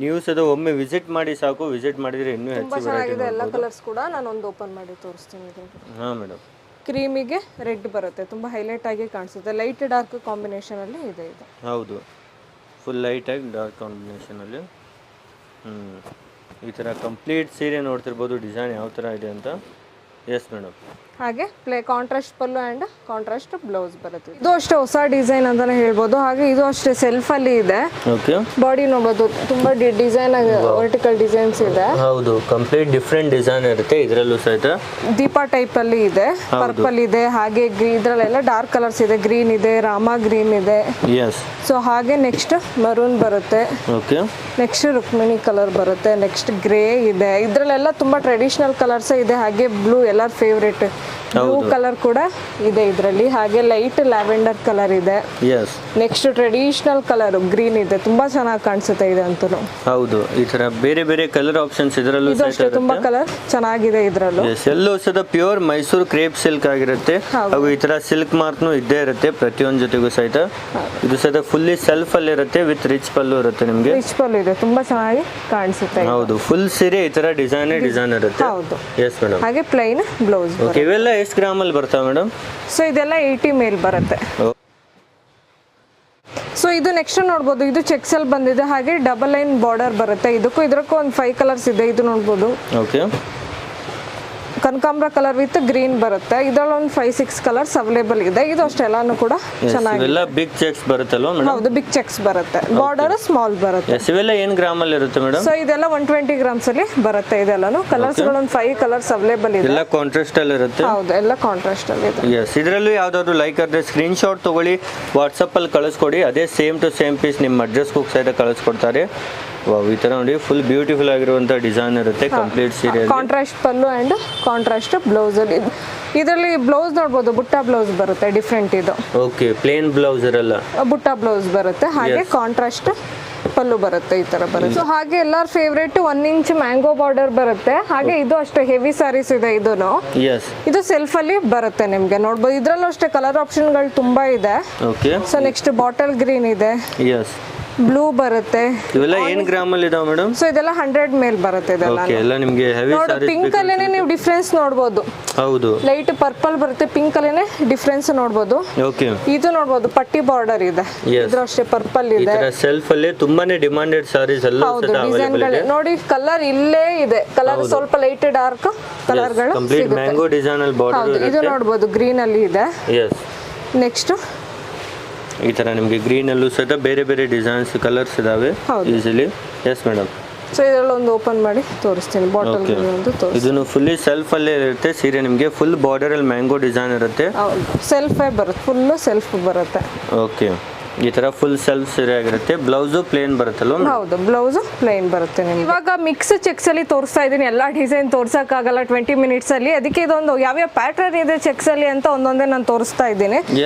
S2: ನೀವು ಸಹ ಒಮ್ಮೆ ವಿಸಿಟ್ ಮಾಡಿ ಸಾಕು. ವಿಸಿಟ್ ಮಾಡಿದ್ರೆ ಇನ್ನೂ ಹೆಚ್ಚು
S1: ಚೆನ್ನಾಗಿದೆ ಎಲ್ಲ ಕಲರ್ಸ್ ಕೂಡ. ನಾನು ಒಂದು ಓಪನ್ ಮಾಡಿ ತೋರಿಸ್ತೀನಿ.
S2: ಹಾ ಮೇಡಮ್,
S1: ಕ್ರೀಮಿಗೆ ರೆಡ್ ಬರುತ್ತೆ. ತುಂಬಾ ಹೈಲೈಟ್ ಆಗಿ ಕಾಣಿಸುತ್ತೆ. ಲೈಟ್ ಡಾರ್ಕ್ ಕಾಂಬಿನೇಷನ್ ಅಲ್ಲಿ ಇದೆ ಇದು.
S2: ಹೌದು, ಫುಲ್ ಲೈಟ್ ಆಗಿ ಡಾರ್ಕ್ ಕಾಂಬಿನೇಷನ್ ಅಲ್ಲಿ. ಈ ತರ ಕಂಪ್ಲೀಟ್ ಸೀರೆ ನೋಡ್ತಿರ್ಬೋದು ಡಿಸೈನ್ ಯಾವ ತರ ಇದೆ ಅಂತ. Yes madam.
S1: ಹಾಗೆ contrast pallu and contrast blouse ಬರುತ್ತೆ. ಇದು ಅಷ್ಟೇ ಹೊಸ ಡಿಸೈನ್ ಅಂತಾನೆ ಹೇಳ್ಬೋದು. ಹಾಗೆ ಇದು ಅಷ್ಟೇ ಸೆಲ್ಫ್ ಅಲ್ಲಿ ಇದೆ.
S2: ಓಕೆ,
S1: ಬಾಡಿ ನೋಡಬಹುದು ತುಂಬಾ ಡಿಸೈನ್ ಆಗಿ ವರ್ಟಿಕಲ್ ಡಿಸೈನ್ಸ್ ಇದೆ.
S2: ಹೌದು, ಕಂಪ್ಲೀಟ್ ಡಿಫ್ರೆಂಟ್ ಡಿಸೈನ್ ಇರುತ್ತೆ ಇದರಲ್ಲೂ ಸಹಿತ.
S1: ದೀಪ ಟೈಪ್ ಅಲ್ಲಿ ಇದೆ, ಪರ್ಪಲ್ ಇದೆ, ಹಾಗೆ ಇದ್ರಲ್ಲೆಲ್ಲ ಡಾರ್ಕ್ ಕಲರ್ಸ್ ಇದೆ, ಗ್ರೀನ್ ಇದೆ, ರಾಮ ಗ್ರೀನ್ ಇದೆ.
S2: ಎಸ್.
S1: ಸೊ ಹಾಗೆ ನೆಕ್ಸ್ಟ್ ಮರೂನ್ ಬರುತ್ತೆ.
S2: ಓಕೆ,
S1: ನೆಕ್ಸ್ಟ್ ರುಕ್ಮಿಣಿ ಕಲರ್ ಬರುತ್ತೆ. ನೆಕ್ಸ್ಟ್ ಗ್ರೇ ಇದೆ. ಇದ್ರಲ್ಲೆಲ್ಲ ತುಂಬಾ ಟ್ರೆಡಿಷನಲ್ ಕಲರ್ಸ್ ಇದೆ. ಹಾಗೆ ಬ್ಲೂ ಎಲ್ಲರ ಫೇವ್ರೇಟ್ ಬ್ಲೂ ಕಲರ್ ಕೂಡ ಇದೆ ಇದರಲ್ಲಿ. ಹಾಗೆ ಲೈಟ್ ಲ್ಯಾವೆಂಡರ್ ಕಲರ್ ಇದೆ.
S2: Yes.
S1: Next traditional colour green ಇದೆ, ತುಂಬಾ ಚೆನ್ನಾಗಿ ಕಾಣಿಸುತ್ತೆ ಇದೆ ಅಂತೂ.
S2: ಹೌದು, ಈ ತರ ಬೇರೆ ಬೇರೆ ಕಲರ್ ಆಪ್ಷನ್ಸ್ ಇದರಲ್ಲೂ
S1: ಇದು ಅಷ್ಟೇ ತುಂಬಾ ಕಲರ್ ಚೆನ್ನಾಗಿದೆ ಇದರಲ್ಲೂ.
S2: ಎಲ್ಲೂ ಸಹ ಪ್ಯೂರ್ ಮೈಸೂರು ಕ್ರೇಪ್ ಸಿಲ್ಕ್ ಆಗಿರುತ್ತೆ. ಹಾಗೂ ಈ ತರ ಸಿಲ್ಕ್ ಮಾರ್ಕ್ನು ಇದ್ದೇ ಇರುತ್ತೆ ಪ್ರತಿಯೊಂದು ಜೊತೆಗೂ ಸಹಿತ. ಇದು ಸಹಿತ ಫುಲ್ಲಿ ಸೆಲ್ಫ್ ಅಲ್ಲಿ ಇರುತ್ತೆ, ವಿತ್ ರಿಚ್ ಪಲ್ಲು ಇರುತ್ತೆ ನಿಮಗೆ.
S1: ರಿಚ್ ಪಲ್ಲು ಇದೆ, ತುಂಬಾ ಚೆನ್ನಾಗಿ ಕಾಣಿಸುತ್ತೆ.
S2: ಹೌದು, ಫುಲ್ ಸೀರೆ ಈ ತರ ಡಿಸೈನ್ ಇರುತ್ತೆ.
S1: ಹೌದು.
S2: S madam.
S1: ಹಾಗೆ ಪ್ಲೈನ್ ಬ್ಲೌಸ್.
S2: ಓಕೆ, ಇವೆಲ್ಲ ಎಷ್ಟು ಗ್ರಾಮಲ್ಲಿ ಬರ್ತಾವೆ ಮೇಡಮ್?
S1: ಸೊ ಇದೆಲ್ಲ 80 ಮೇಲ್ ಬರುತ್ತೆ. ಸೊ ಇದು ನೆಕ್ಸ್ಟ್ ನೋಡ್ಬೋದು, ಇದು ಚೆಕ್ಸ್ ಅಲ್ಲಿ ಬಂದಿದೆ. ಹಾಗೆ ಡಬಲ್ ಲೈನ್ ಬಾರ್ಡರ್ ಬರುತ್ತೆ. ಇದಕ್ಕೂ ಒಂದು 5 ಕಲರ್ಸ್ ಇದೆ. ಇದು ನೋಡ್ಬೋದು.
S2: ಓಕೆ,
S1: ಕನಕಾಂಬರ ಕಲರ್ ವಿತ್ ಗ್ರೀನ್ ಬರುತ್ತೆ. ಇದರಲ್ಲಿ ಒಂದು 5-6 ಕಲರ್ಸ್ ಅವೈಲೇಬಲ್ ಇದೆ. ಇದು ಅಷ್ಟೆಲ್ಲಾನು ಕೂಡ ಚೆನ್ನಾಗಿದೆ.
S2: ಇವೆಲ್ಲ ಬಿಗ್ ಚೆಕ್ಸ್ ಬರುತ್ತಲ್ವಾ ಮೇಡಮ್?
S1: ಹೌದು, ಬಿಗ್ ಚೆಕ್ಸ್ ಬರುತ್ತೆ. ಬಾರ್ಡರ್ ಸ್ಮಾಲ್ ಬರುತ್ತೆ.
S2: ಇವೆಲ್ಲ ಏನು ಗ್ರಾಮಲ್ಲಿ ಇರುತ್ತೆ ಮೇಡಮ್?
S1: ಸೊ ಇದೆಲ್ಲ 120 ಗ್ರಾಮ್ಸ್ ಅಲ್ಲಿ ಬರುತ್ತೆ. ಇದೆಲ್ಲಾನು ಕಲರ್ಸ್ ಗಳು ಒಂದು 5 ಕಲರ್ಸ್ ಅವೈಲೇಬಲ್ ಇದೆ.
S2: ಎಲ್ಲ ಕಾಂಟ್ರಾಸ್ಟ್ ಅಲ್ಲಿ ಇರುತ್ತೆ.
S1: ಹೌದು, ಎಲ್ಲ ಕಾಂಟ್ರಾಸ್ಟ್ ಅಲ್ಲಿ ಇದೆ.
S2: ಎಸ್. ಇದರಲ್ಲೂ ಯಾವ್ದಾದ್ರು ಲೈಕ್ ಆದ್ರೆ ಸ್ಕ್ರೀನ್ ಶಾಟ್ ತಗೊಳ್ಳಿ, ವಾಟ್ಸಪ್ ಅಲ್ಲಿ ಕಳಿಸ್ಕೊಡಿ. ಅದೇ ಸೇಮ್ ಟು ಸೇಮ್ ಪೀಸ್ ನಿಮ್ಮ ಅಡ್ರೆಸ್ ಬುಕ್ ಸಹಿತ ಕಳಿಸ್ಕೊಡ್ತಾರೆ. ವಾವ್, ಈ ತರ ನೋಡಿ ಫುಲ್ ಬ್ಯೂಟಿಫುಲ್ ಆಗಿರುವಂತ ಡಿಸೈನ್ ಇರುತ್ತೆ ಕಂಪ್ಲೀಟ್ ಸೀರೆ.
S1: Contrast pallu and contrast blouse ಅಲ್ಲಿ. ಇದರಲ್ಲಿ ಬ್ಲೌಸ್ ನೋಡ್ಬೋದು, ಬುಟ್ಟ ಬ್ಲೌಸ್ ಬರುತ್ತೆ. ಡಿಫ್ರೆಂಟ್ ಇದು.
S2: ಓಕೆ, ಪ್ಲೇನ್ ಬ್ಲೌಸ್ ಇರಲ್ಲ,
S1: ಬುಟ್ಟ ಬ್ಲೌಸ್ ಬರುತ್ತೆ. ಹಾಗೆ ಕಾಂಟ್ರಾಸ್ಟ್ ಪಲ್ಲು ಬರುತ್ತೆ, ಈ ತರ ಬರುತ್ತೆ. ಸೊ ಹಾಗೆ ಎಲ್ಲರ ಫೇವ್ರೇಟ್ 1 ಇಂಚ್ ಮ್ಯಾಂಗೋ ಬಾರ್ಡರ್ ಬರುತ್ತೆ. ಹಾಗೆ ಇದು ಅಷ್ಟೇ ಹೆವಿ ಸಾರೀಸ್ ಇದೆ. ಇದು ಸೆಲ್ಫ್ ಅಲ್ಲಿ ಬರುತ್ತೆ ನಿಮ್ಗೆ ನೋಡ್ಬೋದು. ಇದ್ರಲ್ಲೂ ಅಷ್ಟೇ ಕಲರ್ ಆಪ್ಷನ್ ಗಳು ತುಂಬಾ ಇದೆ.
S2: Okay.
S1: So next bottle green ಇದೆ, ಬ್ಲೂ ಬರುತ್ತೆ.
S2: ಇವೆಲ್ಲ ಏನು ಗ್ರಾಮ್ ಅಲ್ಲಿ ಇದಾವೆ ಮೇಡಮ್?
S1: ಸೊ ಇದೆಲ್ಲ 100 ಮೇಲ್ ಬರುತ್ತೆ. ಇದೆಲ್ಲ
S2: ಓಕೆ, ಎಲ್ಲ ನಿಮಗೆ ಹೆವಿ ಸಾರೀಸ್.
S1: ಪಿಂಕ್ ಅಲ್ಲೇನೆ ನೀವು ಡಿಫರೆನ್ಸ್ ನೋಡಬಹುದು.
S2: ಹೌದು,
S1: ಲೈಟ್ ಪರ್ಪಲ್ ಬರುತ್ತೆ, ಪಿಂಕ್ ಅಲ್ಲೇನೆ ಡಿಫರೆನ್ಸ್ ನೋಡಬಹುದು.
S2: ಓಕೆ,
S1: ಇದು ನೋಡಬಹುದು, ಪಟ್ಟಿ ಬಾರ್ಡರ್ ಇದೆ. ಇದ್ರ ಅಷ್ಟೇ ಪರ್ಪಲ್ ಇದೆ.
S2: ಸೆಲ್ಫ್ ಅಲ್ಲಿ ತುಂಬಾನೇ ಡಿಮಾಂಡೆಡ್ ಸಾರೀಸ್ ಎಲ್ಲ
S1: ಡಿಸೈನ್ ಗಳು ನೋಡಿ. ಕಲರ್ ಇಲ್ಲೇ ಇದೆ. ಕಲರ್ ಸ್ವಲ್ಪ ಲೈಟ್ ಡಾರ್ಕ್ ಕಲರ್ ಗಳು
S2: ಕಂಪ್ಲೀಟ್ ಮ್ಯಾಂಗೋ ಡಿಸೈನ್ ಅಲ್ಲಿ ಬಾರ್ಡರ್.
S1: ಇದು ನೋಡಬಹುದು, ಗ್ರೀನ್ ಅಲ್ಲಿ ಇದೆ.
S2: ಎಸ್.
S1: ನೆಕ್ಸ್ಟ್
S2: ಈ ತರ ನಿಮಗೆ ಗ್ರೀನ್ ಅಲ್ಲೂ ಸಹಿತ ಬೇರೆ ಬೇರೆ ಡಿಸೈನ್ಸ್ ಕಲರ್ಸ್ ಇದಾವೆ ಈಸಿಲಿ. Yes madam.
S1: ಸೊ ಇದರಲ್ಲಿ ಒಂದು ಓಪನ್ ಮಾಡಿ ತೋರಿಸ್ತೀನಿ. ಬಾಟಲ್ ಒಂದು ತೋರಿಸ್ತೀನಿ.
S2: ಇದನ್ನು ಫುಲ್ಲಿ ಸೆಲ್ಫ್ ಅಲ್ಲೇ ಇರುತ್ತೆ ಸೀರೆ. ನಿಮಗೆ ಫುಲ್ ಬಾರ್ಡರ್ ಅಲ್ಲಿ ಮ್ಯಾಂಗೋ ಡಿಸೈನ್ ಇರುತ್ತೆ.
S1: ಸೆಲ್ಫ್ ಬರುತ್ತೆ, ಫುಲ್ ಸೆಲ್ಫ್ ಬರುತ್ತೆ.
S2: ಓಕೆ, ಈ ತರ ಫುಲ್ ಸೆಲ್ಫ್ ಸೀರೆ ಆಗಿರುತ್ತೆ. ಬ್ಲೌಸ್ ಪ್ಲೇನ್ ಬರುತ್ತಲ್ವ?
S1: ಹೌದು, ಬ್ಲೌಸ್ ಪ್ಲೇನ್ ಬರುತ್ತೆ ನಿಮ್ಗೆ. ಇವಾಗ ಮಿಕ್ಸ್ ಚೆಕ್ಸ್ ಅಲ್ಲಿ ತೋರಿಸ್ತಾ ಇದೀನಿ. ಎಲ್ಲಾ ಡಿಸೈನ್ ತೋರ್ಸಕ್ ಆಗಲ್ಲ 20 ಮಿನಿಟ್ಸ್ ಅಲ್ಲಿ. ಅದಕ್ಕೆ ಇದೊಂದು ಯಾವ ಪ್ಯಾಟರ್ನ್ ಇದೆ ಚೆಕ್ಸ್ ಅಲ್ಲಿ ಅಂತ ಒಂದೊಂದೇ ನಾನು ತೋರಿಸ್ತಾ ಇದ್ದೀನಿ.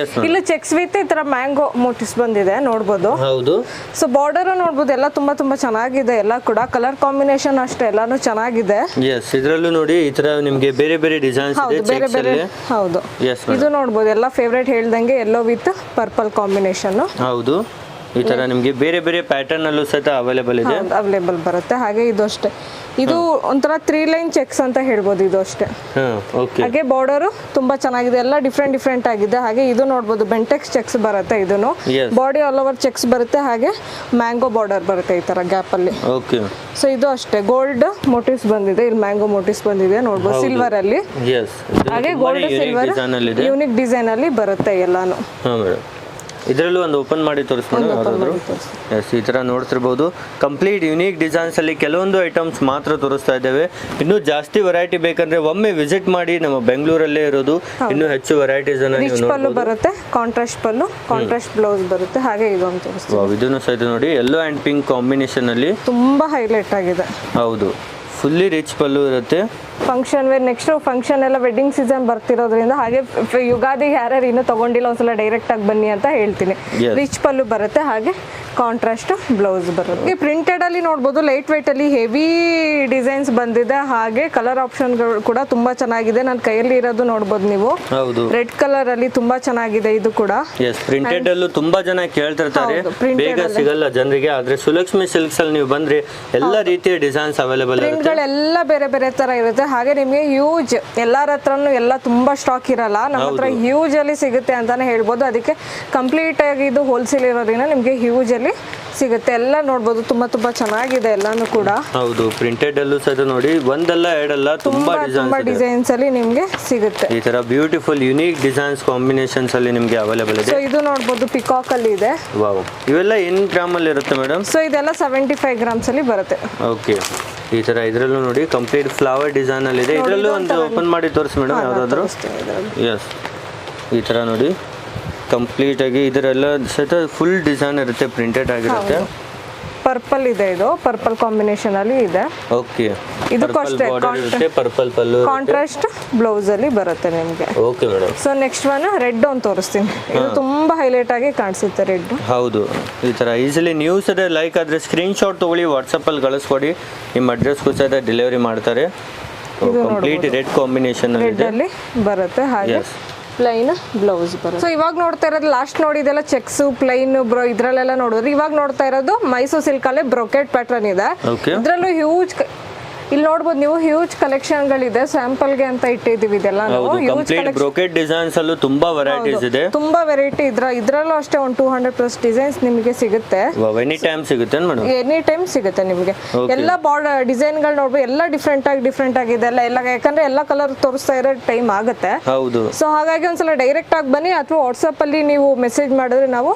S1: ಇಲ್ಲಿ ಚೆಕ್ಸ್ ವಿತ್ ಈ ತರ ಮ್ಯಾಂಗೋ ಮೋಟಿವ್ಸ್ ಬಂದಿದೆ, ನೋಡ್ಬೋದು.
S2: ಹೌದು.
S1: ಸೊ ಬಾರ್ಡರ್ ನೋಡ್ಬೋದು, ಎಲ್ಲ ತುಂಬಾ ಚೆನ್ನಾಗಿದೆ. ಎಲ್ಲ ಕೂಡ ಕಲರ್ ಕಾಂಬಿನೇಷನ್ ಅಷ್ಟೇ ಎಲ್ಲಾನು ಚೆನ್ನಾಗಿದೆ.
S2: ಎಸ್. ಇದರಲ್ಲೂ ನೋಡಿ ಈ ತರ ನಿಮಗೆ ಬೇರೆ ಬೇರೆ ಡಿಸೈನ್ಸ್ ಇದೆ ಚೆಕ್ಸ್ ಅಲ್ಲಿ.
S1: ಹೌದು. ಇದು ನೋಡ್ಬೋದು, ಎಲ್ಲ ಫೇವರೇಟ್ ಹೇಳ್ದಂಗೆ ಯೆಲ್ಲೋ ವಿತ್ ಪರ್ಪಲ್ ಕಾಂಬಿನೇಷನ್.
S2: ಹೌದು, ಈ ತರ ನಿಮಗೆ ಬೇರೆ ಬೇರೆ ಪ್ಯಾಟರ್ನ್ ಅಲ್ಲೂ ಸಹಿತ ಅವೈಲೇಬಲ್ ಇದೆ.
S1: ಅವೈಲೇಬಲ್ ಬರುತ್ತೆ. ಹಾಗೆ ಇದು ಅಷ್ಟೇ, ಇದು ಒಂಥರ 3 ಲೈನ್ ಚೆಕ್ಸ್ ಅಂತ ಹೇಳ್ಬೋದು. ಇದು ಅಷ್ಟೇ. ಹಾಗೆ ಬಾರ್ಡರ್ ತುಂಬಾ ಚೆನ್ನಾಗಿದೆ, ಎಲ್ಲ ಡಿಫ್ರೆಂಟ್ ಆಗಿದೆ. ಹಾಗೆ ಇದು ನೋಡ್ಬೋದು, ಬೆಂಟೆಕ್ಸ್ ಚೆಕ್ಸ್ ಬರುತ್ತೆ. ಇದನ್ನು ಬಾಡಿ ಆಲ್ ಓವರ್ ಚೆಕ್ಸ್ ಬರುತ್ತೆ. ಹಾಗೆ ಮ್ಯಾಂಗೋ ಬಾರ್ಡರ್ ಬರುತ್ತೆ ಈ ತರ ಗ್ಯಾಪ್ ಅಲ್ಲಿ. ಸೊ ಇದು ಅಷ್ಟೇ ಗೋಲ್ಡ್ ಮೋಟಿವ್ಸ್ ಬಂದಿದೆ. ಇಲ್ಲಿ ಮ್ಯಾಂಗೋ ಮೋಟಿವ್ಸ್ ಬಂದಿದೆ ನೋಡ್ಬೋದು, ಸಿಲ್ವರ್ ಅಲ್ಲಿ. ಹಾಗೆ ಗೋಲ್ಡ್ ಸಿಲ್ವರ್ ಯೂನಿಕ್ ಡಿಸೈನ್ ಅಲ್ಲಿ ಬರುತ್ತೆ ಎಲ್ಲಾನು.
S2: ಇದರಲ್ಲೂ ಒಂದು ಓಪನ್ ಮಾಡಿ ತೋರಿಸ್ಕೊಂಡು ಯಾವ್ದಾದ್ರು. ಎಸ್, ಈ ತರ ನೋಡ್ತಿರ್ಬೋದು. ಕಂಪ್ಲೀಟ್ ಯುನೀಕ್ ಡಿಸೈನ್ಸ್ ಅಲ್ಲಿ ಕೆಲವೊಂದು ಐಟಮ್ಸ್ ಮಾತ್ರ ತೋರಿಸ್ತಾ ಇದ್ದೇವೆ. ಇನ್ನೂ ಜಾಸ್ತಿ ವೆರೈಟಿ ಬೇಕಂದ್ರೆ ಒಮ್ಮೆ ವಿಸಿಟ್ ಮಾಡಿ. ನಮ್ಮ ಬೆಂಗಳೂರಲ್ಲೇ ಇರೋದು. ಇನ್ನೂ ಹೆಚ್ಚು ವೆರೈಟೀಸ್ ಅನ್ನ ನೀವು ನೋಡಬಹುದು.
S1: ಬರುತ್ತೆ ಕಾಂಟ್ರಾಸ್ಟ್ ಪಲ್ಲು, ಕಾಂಟ್ರಾಸ್ಟ್ ಬ್ಲೌಸ್ ಬರುತ್ತೆ. ಹಾಗೆ ಇದೊಂದು ತೋರಿಸ್ತೀನಿ.
S2: ಇದನ್ನು ಸಹಿತ ನೋಡಿ, ಯೆಲ್ಲೋ ಅಂಡ್ ಪಿಂಕ್ ಕಾಂಬಿನೇಷನ್ ಅಲ್ಲಿ
S1: ತುಂಬಾ ಹೈಲೈಟ್ ಆಗಿದೆ.
S2: ಹೌದು, ಫುಲ್ಲಿ ರಿಚ್ ಪಲ್ಲು ಇರುತ್ತೆ.
S1: Function wear. ನೆಕ್ಸ್ಟ್ ಫಂಕ್ಷನ್ ಎಲ್ಲ ವೆಡ್ಡಿಂಗ್ ಸೀಸನ್ ಬರ್ತಿರೋದ್ರಿಂದ, ಹಾಗೆ ಯುಗಾದಿ ಯಾರ್ಯಾರು ಇನ್ನೂ ತಗೊಂಡಿಲ್ಲ ಒಂದ್ಸಲ ಡೈರೆಕ್ಟ್ ಆಗಿ ಬನ್ನಿ ಅಂತ ಹೇಳ್ತೀನಿ. ರಿಚ್ ಪಲ್ಲು ಬರುತ್ತೆ. ಹಾಗೆ ಕಾಂಟ್ರಾಸ್ಟ್ ಬ್ಲೌಸ್ ಬರುತ್ತೆ. ಪ್ರಿಂಟೆಡ್ ಅಲ್ಲಿ ನೋಡ್ಬೋದು, ಲೈಟ್ ವೇಟ್ ಅಲ್ಲಿ ಹೆವಿ ಡಿಸೈನ್ಸ್ ಬಂದಿದೆ. ಹಾಗೆ ಕಲರ್ ಆಪ್ಷನ್ಗಳು ಕೂಡ ತುಂಬಾ ಚೆನ್ನಾಗಿದೆ. ನನ್ನ ಕೈಯಲ್ಲಿ ಇರೋದು ನೋಡ್ಬೋದು ನೀವು. ರೆಡ್ ಕಲರ್ ಅಲ್ಲಿ ತುಂಬಾ ಚೆನ್ನಾಗಿದೆ ಇದು ಕೂಡ.
S2: ಪ್ರಿಂಟೆಡ್ ಅಲ್ಲೂ ತುಂಬಾ ಜನ ಕೇಳ್ತಿರ್ತಾರೆ, ಬೇಗ ಸಿಗಲ್ಲ ಜನರಿಗೆ. ಆದ್ರೆ ಸುಲಕ್ಷ್ಮಿ ಸಿಲ್ಕ್ಸ್ ಅಲ್ಲಿ ನೀವು ಬಂದ್ರೆ ಎಲ್ಲ ರೀತಿಯ ಡಿಸೈನ್ಸ್ ಅವೈಲೇಬಲ್ ಇರುತ್ತೆ.
S1: ಎಲ್ಲ ಬೇರೆ ಬೇರೆ ತರ ಇರುತ್ತೆ. ಹಾಗೆ ನಿಮಗೆ ಹ್ಯೂಜ್ ಎಲ್ಲರ ಹತ್ರನೂ ಎಲ್ಲ ತುಂಬಾ ಸ್ಟಾಕ್ ಇರಲ್ಲ. ನಮ್ಮ ಹತ್ರ ಹ್ಯೂಜ್ ಅಲ್ಲಿ ಸಿಗುತ್ತೆ ಅಂತಾನೆ ಹೇಳ್ಬೋದು. ಅದಕ್ಕೆ ಕಂಪ್ಲೀಟ್ ಆಗಿ ಇದು ಹೋಲ್ಸೇಲ್ ಇರೋದ್ರಿಂದ ನಿಮಗೆ ಹ್ಯೂಜ್ ಅಲ್ಲಿ ಸಿಗುತ್ತೆ. ಎಲ್ಲ ನೋಡ್ಬೋದು ತುಂಬಾ ತುಂಬಾ ಚೆನ್ನಾಗಿದೆ ಎಲ್ಲಾನು ಕೂಡ.
S2: ಹೌದು, ಪ್ರಿಂಟೆಡ್ ಅಲ್ಲೂ ಸಹ ನೋಡಿ ಒಂದಲ್ಲ ಎರಡಲ್ಲ ತುಂಬಾ
S1: ಡಿಸೈನ್ಸ್ ಅಲ್ಲಿ ನಿಮ್ಗೆ ಸಿಗುತ್ತೆ.
S2: ಈ ತರ ಬ್ಯೂಟಿಫುಲ್ ಯುನೀಕ್ ಡಿಸೈನ್ಸ್ ಕಾಂಬಿನೇಷನ್ಸ್ ಅಲ್ಲಿ ನಿಮ್ಗೆ ಅವೈಲೇಬಲ್ ಇದೆ.
S1: ಸೊ ಇದು ನೋಡ್ಬೋದು ಪಿಕಾಕ್ ಅಲ್ಲಿ ಇದೆ.
S2: ವಾವ್, ಇವೆಲ್ಲ ಏನ್ ಗ್ರಾಮ್ ಅಲ್ಲಿ ಇರುತ್ತೆ ಮೇಡಮ್?
S1: ಸೊ ಇದೆಲ್ಲ 75 ಗ್ರಾಮ್ಸ್ ಅಲ್ಲಿ ಬರುತ್ತೆ.
S2: ಓಕೆ, ಈ ತರ ಇದ್ರಲ್ಲೂ ನೋಡಿ ಕಂಪ್ಲೀಟ್ ಫ್ಲವರ್ ಡಿಸೈನ್ ಅಲ್ಲಿ ಇದೆ. ಇದ್ರಲ್ಲೂ ಒಂದು ಓಪನ್ ಮಾಡಿ ತೋರಿಸಿ ಮೇಡಮ್ ಯಾವ್ದಾದ್ರು. ಎಸ್, ಈ ತರ ನೋಡಿ ಕಂಪ್ಲೀಟ್ ಆಗಿ ಇದರೆಲ್ಲ ಸಹಿತ ಫುಲ್ ಡಿಸೈನ್ ಇರುತ್ತೆ, ಪ್ರಿಂಟೆಡ್ ಆಗಿರುತ್ತೆ.
S1: ಪರ್ಪಲ್ ಇದೆ, ಇದು ಪರ್ಪಲ್ ಕಾಂಬಿನೇಷನ್ ಅಲ್ಲಿ ಇದೆ.
S2: ಓಕೆ,
S1: ಇದಕ್ಕೂ ಅಷ್ಟೇ
S2: ಪರ್ಪಲ್ ಪಲ್ಲು,
S1: ಕಾಂಟ್ರಾಸ್ಟ್ ಬ್ಲೌಸ್ ಅಲ್ಲಿ ಬರುತ್ತೆ ನಿಮಗೆ.
S2: Okay madam.
S1: So next one red ಅಂತ ತೋರಿಸ್ತೀನಿ. ಇದು ತುಂಬಾ ಹೈಲೈಟ್ ಆಗಿ ಕಾಣಿಸುತ್ತೆ ರೆಡ್.
S2: ಹೌದು, ಈ ತರ ಈಸಿಲಿ ನೀವು ಸಹ ಲೈಕ್ ಆದ್ರೆ ಸ್ಕ್ರೀನ್ ಶಾಟ್ ತಗೊಳ್ಳಿ, ವಾಟ್ಸಪ್ ಅಲ್ಲಿ ಕಳಿಸ್ಕೊಡಿ, ನಿಮ್ಮ ಅಡ್ರೆಸ್ಗೂ ಸಹ ಡೆಲಿವರಿ ಮಾಡ್ತಾರೆ. ಕಂಪ್ಲೀಟ್ ರೆಡ್ ಕಾಂಬಿನೇಷನ್
S1: ಅಲ್ಲಿ ಬರುತ್ತೆ. ಹಾಗೆ ಪ್ಲೈನ್ ಬ್ಲೌಸ್ ಬರುತ್ತೆ. ಸೊ ಇವಾಗ ನೋಡ್ತಾ ಇರೋದು ಲಾಸ್ಟ್ ನೋಡಿದೆಲ್ಲ ಚೆಕ್ಸ್ ಪ್ಲೈನ್ ಇದ್ರಲ್ಲೆಲ್ಲ ನೋಡಿದ್ರೆ, ಇವಾಗ ನೋಡ್ತಾ ಇರೋದು ಮೈಸೂರು ಸಿಲ್ಕ್ ಅಲ್ಲೇ ಬ್ರೊಕೆಟ್ ಪ್ಯಾಟರ್ನ್ ಇದೆ. ಇದ್ರಲ್ಲೂ ಹ್ಯೂಜ್, ಇಲ್ಲಿ ನೋಡ್ಬೋದು ನೀವು ಹ್ಯೂಜ್ ಕಲೆಕ್ಷನ್ ಗಳಿದೆ. ಸ್ಯಾಂಪಲ್ ಗೆ ಅಂತ ಇಟ್ಟಿದೀವಿ ಇದೆಲ್ಲ.
S2: ಬ್ರೊಕೆಟ್ ಡಿಸೈನ್ಸ್ ಅಲ್ಲೂ ತುಂಬಾ ವೆರೈಟೀಸ್ ಇದೆ,
S1: ತುಂಬಾ ವೆರೈಟಿ. ಇದ್ರಲ್ಲೂ ಅಷ್ಟೇ ಒಂದು 200+ ಡಿಸೈನ್ಸ್ ನಿಮಗೆ ಸಿಗುತ್ತೆ.
S2: ಎನಿ ಟೈಮ್ ಸಿಗುತ್ತೆ ಮೇಡಮ್?
S1: ಎನಿ ಟೈಮ್ ಸಿಗುತ್ತೆ ನಿಮಗೆ. ಎಲ್ಲ ಬಾರ್ಡರ್ ಡಿಸೈನ್ ಗಳು ನೋಡ್ಬೋದು, ಎಲ್ಲ ಡಿಫ್ರೆಂಟ್ ಆಗಿದೆ ಎಲ್ಲ. ಯಾಕಂದ್ರೆ ಎಲ್ಲ ಕಲರ್ ತೋರಿಸ್ತಾ ಇರೋ ಟೈಮ್ ಆಗುತ್ತೆ.
S2: ಹೌದು.
S1: ಸೊ ಹಾಗಾಗಿ ಒಂದ್ಸಲ ಡೈರೆಕ್ಟ್ ಆಗಿ ಬನ್ನಿ, ಅಥವಾ ವಾಟ್ಸಪ್ ಅಲ್ಲಿ ನೀವು ಮೆಸೇಜ್ ಮಾಡಿದ್ರೆ ನಾವು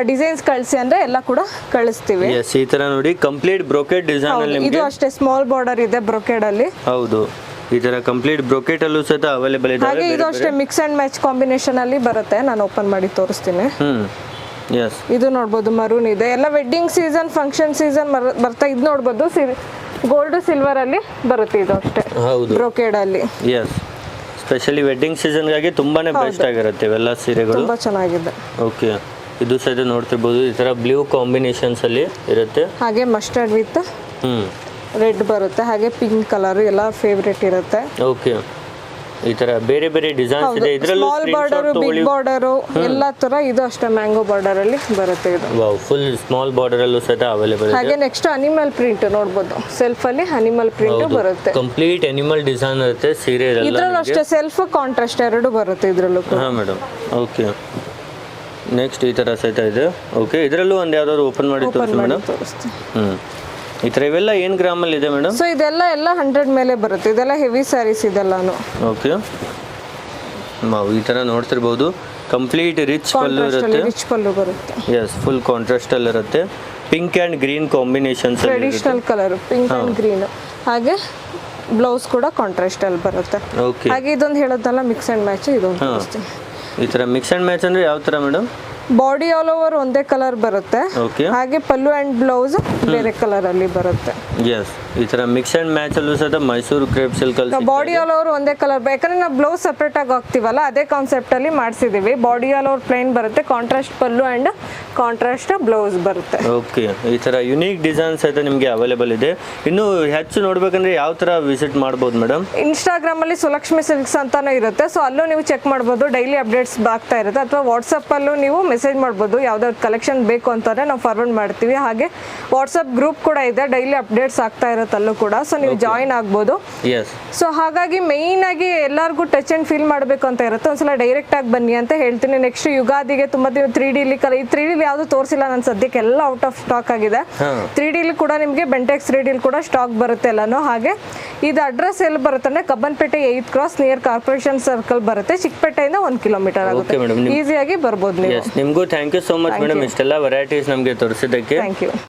S1: ಡಿಸೈನ್ಸ್ ಕಳಿಸಿ ಅಂದ್ರೆ ಎಲ್ಲ ಕೂಡ ಕಳಿಸ್ತೀವಿ.
S2: ಎಸ್, ಈ ತರ ನೋಡಿ ಕಂಪ್ಲೀಟ್ ಬ್ರೊಕೆಟ್ ಡಿಸೈನ್ ಅಲ್ಲಿ
S1: ಇದು ಅಷ್ಟೇ ಸ್ಮಾಲ್ ಬಾರ್ಡರ್ ಇದೆ ಬ್ರೊಕೆಡ್ ಅಲ್ಲಿ.
S2: ಹೌದು, ಈ ತರ ಕಂಪ್ಲೀಟ್ ಬ್ರೊಕೆಟ್ ಅಲ್ಲೂ ಸಹ ಅವೈಲೇಬಲ್ ಇದೆ.
S1: ಹಾಗೆ ಇದು ಅಷ್ಟೇ ಮಿಕ್ಸ್ ಅಂಡ್ ಮ್ಯಾಚ್ ಕಾಂಬಿನೇಷನ್ ಅಲ್ಲಿ ಬರುತ್ತೆ. ನಾನು ಓಪನ್ ಮಾಡಿ ತೋರಿಸ್ತೀನಿ.
S2: ಎಸ್,
S1: ಇದು ನೋಡ್ಬೋದು ಮರೂನ್ ಇದೆ. ಎಲ್ಲ ವೆಡ್ಡಿಂಗ್ ಸೀಸನ್ ಫಂಕ್ಷನ್ ಸೀಸನ್ ಬರ್ತಾ. ಇದು ನೋಡ್ಬೋದು ಗೋಲ್ಡ್ ಸಿಲ್ವರ್ ಅಲ್ಲಿ ಬರುತ್ತೆ. ಇದು ಅಷ್ಟೇ
S2: ಹೌದು
S1: ಬ್ರೊಕೆಡ್ ಅಲ್ಲಿ.
S2: ಎಸ್, ಸ್ಪೆಷಲಿ ವೆಡ್ಡಿಂಗ್ ಸೀಸನ್ ಗಾಗಿ ತುಂಬಾನೇ ಬೆಸ್ಟ್ ಆಗಿರುತ್ತೆ ಇವೆಲ್ಲ ಸೀರೆಗಳು.
S1: ತುಂಬಾ ಚೆನ್ನಾಗಿದೆ.
S2: ಓಕೆ, ಇದು ಸಹ ನೋಡ್ತಿರ್ಬೋದು, ಈ ತರ ಬ್ಲೂ ಕಾಂಬಿನೇಷನ್ಸ್ ಅಲ್ಲಿ ಇರುತ್ತೆ.
S1: ಹಾಗೆ ಮಸ್ಟರ್ಡ್ ವಿತ್ ರೆಡ್ ಬರುತ್ತೆ. ಹಾಗೆ ಪಿಂಕ್ ಕಲರ್ ಎಲ್ಲ ಫೇವರೇಟ್ ಇರುತ್ತೆ.
S2: ಓಕೆ, ಈ ತರ ಬೇರೆ ಬೇರೆ ಡಿಸೈನ್ಸ್ ಇದೆ. ಇದರಲ್ಲೂ
S1: ಸ್ಮಾಲ್ ಬಾರ್ಡರ್, ಬಿಗ್ ಬಾರ್ಡರ್ ಎಲ್ಲ ತರ. ಇದು ಅಷ್ಟೇ ಮ್ಯಾಂಗೋ ಬಾರ್ಡರ್ ಅಲ್ಲಿ ಬರುತ್ತೆ. ಇದು
S2: ವಾವ್, ಫುಲ್ ಸ್ಮಾಲ್ ಬಾರ್ಡರ್ ಅಲ್ಲೂ ಸಹ ಅವೈಲೇಬಲ್ ಇದೆ.
S1: ಹಾಗೆ ನೆಕ್ಸ್ಟ್ ಅನಿಮಲ್ ಪ್ರಿಂಟ್ ನೋಡಬಹುದು. ಸೆಲ್ಫ್ ಅಲ್ಲಿ ಅನಿಮಲ್ ಪ್ರಿಂಟ್ ಬರುತ್ತೆ.
S2: ಕಂಪ್ಲೀಟ್ ಅನಿಮಲ್ ಡಿಸೈನ್ ಇರುತ್ತೆ ಸೀರೆ ಎಲ್ಲ.
S1: ಇದರಲ್ಲೂ ಅಷ್ಟೇ ಸೆಲ್ಫ್ ಕಾಂಟ್ರಾಸ್ಟ್ ಎರಡು ಬರುತ್ತೆ ಇದರಲ್ಲೂ.
S2: ಹಾ ಮೇಡಮ್. ಓಕೆ, ನೆಕ್ಸ್ಟ್ ಈ ತರ ಸಹಿತ ಇದೆ. ಓಕೆ, ಇದರಲ್ಲೂ ಒಂದು ಯಾವ್ದಾದ್ರು ಓಪನ್ ಮಾಡಿ ತೋರಿಸಿ ಮೇಡಮ್. ಈ ತರ ಇವೆಲ್ಲ ಏನ್ ಗ್ರಾಮ್ ಅಲ್ಲಿ ಇದೆ ಮೇಡಮ್?
S1: ಸೊ ಇದೆಲ್ಲ 100 ಮೇಲೆ ಬರುತ್ತೆ. ಇದೆಲ್ಲ ಹೆವಿ ಸ್ಯಾರೀಸ್ ಇದೆಲ್ಲಾನು.
S2: ಓಕೆ, ನಾವು ಈ ತರ ನೋಡ್ತಿರ್ಬೋದು. ಕಂಪ್ಲೀಟ್ ರಿಚ್ ಪಲ್ಲು ಇರುತ್ತೆ.
S1: ರಿಚ್ ಪಲ್ಲು ಬರುತ್ತೆ.
S2: ಎಸ್, ಫುಲ್ ಕಾಂಟ್ರಾಸ್ಟ್ ಅಲ್ಲಿ ಇರುತ್ತೆ. Pink and green combinations,
S1: traditional colour pink and green. ಹಾಗೆ ಬ್ಲೌಸ್ ಕೂಡ ಕಾಂಟ್ರಾಸ್ಟ್ ಅಲ್ಲಿ ಬರುತ್ತೆ.
S2: ಓಕೆ,
S1: ಹಾಗೆ ಇದೊಂದು ಹೇಳೋದಲ್ಲ ಮಿಕ್ಸ್ ಅಂಡ್ ಮ್ಯಾಚ್. ಇದೊಂದು
S2: ಈ ತರ ಮಿಕ್ಸ್ ಅಂಡ್ ಮ್ಯಾಚ್ ಅಂದ್ರೆ ಯಾವ ತರ ಮೇಡಮ್?
S1: ಬಾಡಿ ಆಲ್ ಓವರ್ ಒಂದೇ ಕಲರ್ ಬರುತ್ತೆ.
S2: ಓಕೆ,
S1: ಹಾಗೆ ಪಲ್ಲು ಅಂಡ್ ಬ್ಲೌಸ್ ಬೇರೆ ಕಲರ್ ಅಲ್ಲಿ ಬರುತ್ತೆ.
S2: ಎಸ್, ಈ ತರ ಮಿಕ್ಸ್ ಅಂಡ್ ಮ್ಯಾಚ್ ಅಲ್ಲೂ ಸಹ ಮೈಸೂರು ಕ್ರೇಪ್ ಸಿಲ್ಕ್ ಅಲ್ಲಿ
S1: ಬಾಡಿ ಆಲ್ ಓವರ್ ಒಂದೇ ಕಲರ್. ಯಾಕಂದ್ರೆ ನಾವು ಬ್ಲೌಸ್ ಸೆಪರೇಟ್ ಆಗಿ ಹಾಕ್ತಿವಲ್ಲ, ಅದೇ ಕಾನ್ಸೆಪ್ಟ್ ಅಲ್ಲಿ ಮಾಡಿಸಿದೀವಿ. ಬಾಡಿ ಆಲ್ ಓವರ್ ಪ್ಲೇನ್ ಬರುತ್ತೆ, contrast pallu and contrast blouse ಬರುತ್ತೆ.
S2: ಓಕೆ, ಈ ತರ ಯುನೀಕ್ ಡಿಸೈನ್ಸ್ ಸಹಿತ ನಿಮಗೆ ಅವೈಲೇಬಲ್ ಇದೆ. ಇನ್ನು ಹೆಚ್ಚು ನೋಡ್ಬೇಕಂದ್ರೆ ಯಾವ ತರ ವಿಸಿಟ್ ಮಾಡಬಹುದು ಮೇಡಮ್?
S1: ಇನ್ಸ್ಟಾಗ್ರಾಮ್ ಅಲ್ಲಿ ಸುಲಕ್ಷ್ಮಿ ಸಿಲ್ಕ್ಸ್ ಅಂತಾನೂ ಇರುತ್ತೆ. ಸೊ ಅಲ್ಲೂ ನೀವು ಚೆಕ್ ಮಾಡಬಹುದು, ಡೈಲಿ ಅಪ್ಡೇಟ್ಸ್ ಆಗ್ತಾ ಇರುತ್ತೆ. ಅಥವಾ ವಾಟ್ಸಪ್ ಅಲ್ಲೂ ನೀವು ಮೆಸೇಜ್ ಮಾಡ್ಬೋದು, ಯಾವ್ದಾದ್ರು ಕಲೆಕ್ಷನ್ ಬೇಕು ಅಂತಂದ್ರೆ ನಾವು ಫಾರ್ವರ್ಡ್ ಮಾಡ್ತೀವಿ. ಹಾಗೆ ವಾಟ್ಸಪ್ ಗ್ರೂಪ್ ಕೂಡ ಇದೆ, ಡೈಲಿ ಅಪ್ಡೇಟ್ಸ್ ಆಗ್ತಾ ಇರುತ್ತೆ ಅಲ್ಲೂ ಕೂಡ. ಸೊ ನೀವು ಜಾಯಿನ್ ಆಗ್ಬೋದು. ಸೊ ಹಾಗಾಗಿ ಮೈನ್ ಆಗಿ ಎಲ್ಲರಿಗೂ ಟಚ್ ಅಂಡ್ ಫೀಲ್ ಮಾಡಬೇಕು ಅಂತ ಇರುತ್ತೆ. ಒಂದ್ಸಲ ಡೈರೆಕ್ಟ್ ಆಗಿ ಬನ್ನಿ ಅಂತ ಹೇಳ್ತೀನಿ. ನೆಕ್ಸ್ಟ್ ಯುಗಾದಿಗೆ ತುಂಬಾ 3D ಈ 3D ಯಾವ್ದು ತೋರಿಸಿಲ್ಲ ನಾನು ಸದ್ಯಕ್ಕೆ, ಎಲ್ಲ ಔಟ್ ಆಫ್ ಸ್ಟಾಕ್ ಆಗಿದೆ. 3D ಕೂಡ ನಿಮಗೆ ಬೆಂಟೆಕ್ಸ್ 3D ಕೂಡ ಸ್ಟಾಕ್ ಬರುತ್ತೆ ಎಲ್ಲಾನು. ಹಾಗೆ ಇದು ಅಡ್ರೆಸ್ ಎಲ್ಲಿ ಬರುತ್ತೆ ಅಂದ್ರೆ Cubbonpet 8th cross near corporation circle ಬರುತ್ತೆ. ಚಿಕ್ಕಪೇಟೆಯಿಂದ 1 ಕಿಲೋಮೀಟರ್ ಆಗುತ್ತೆ. ಈಸಿಯಾಗಿ ಬರ್ಬೋದು ನೀವು.
S2: ನಿಮಗೂ thank you so much madam, ಇಷ್ಟೆಲ್ಲ ವೆರೈಟೀಸ್ ನಮಗೆ ತೋರಿಸಿದ್ದಕ್ಕೆ.
S1: Thank you.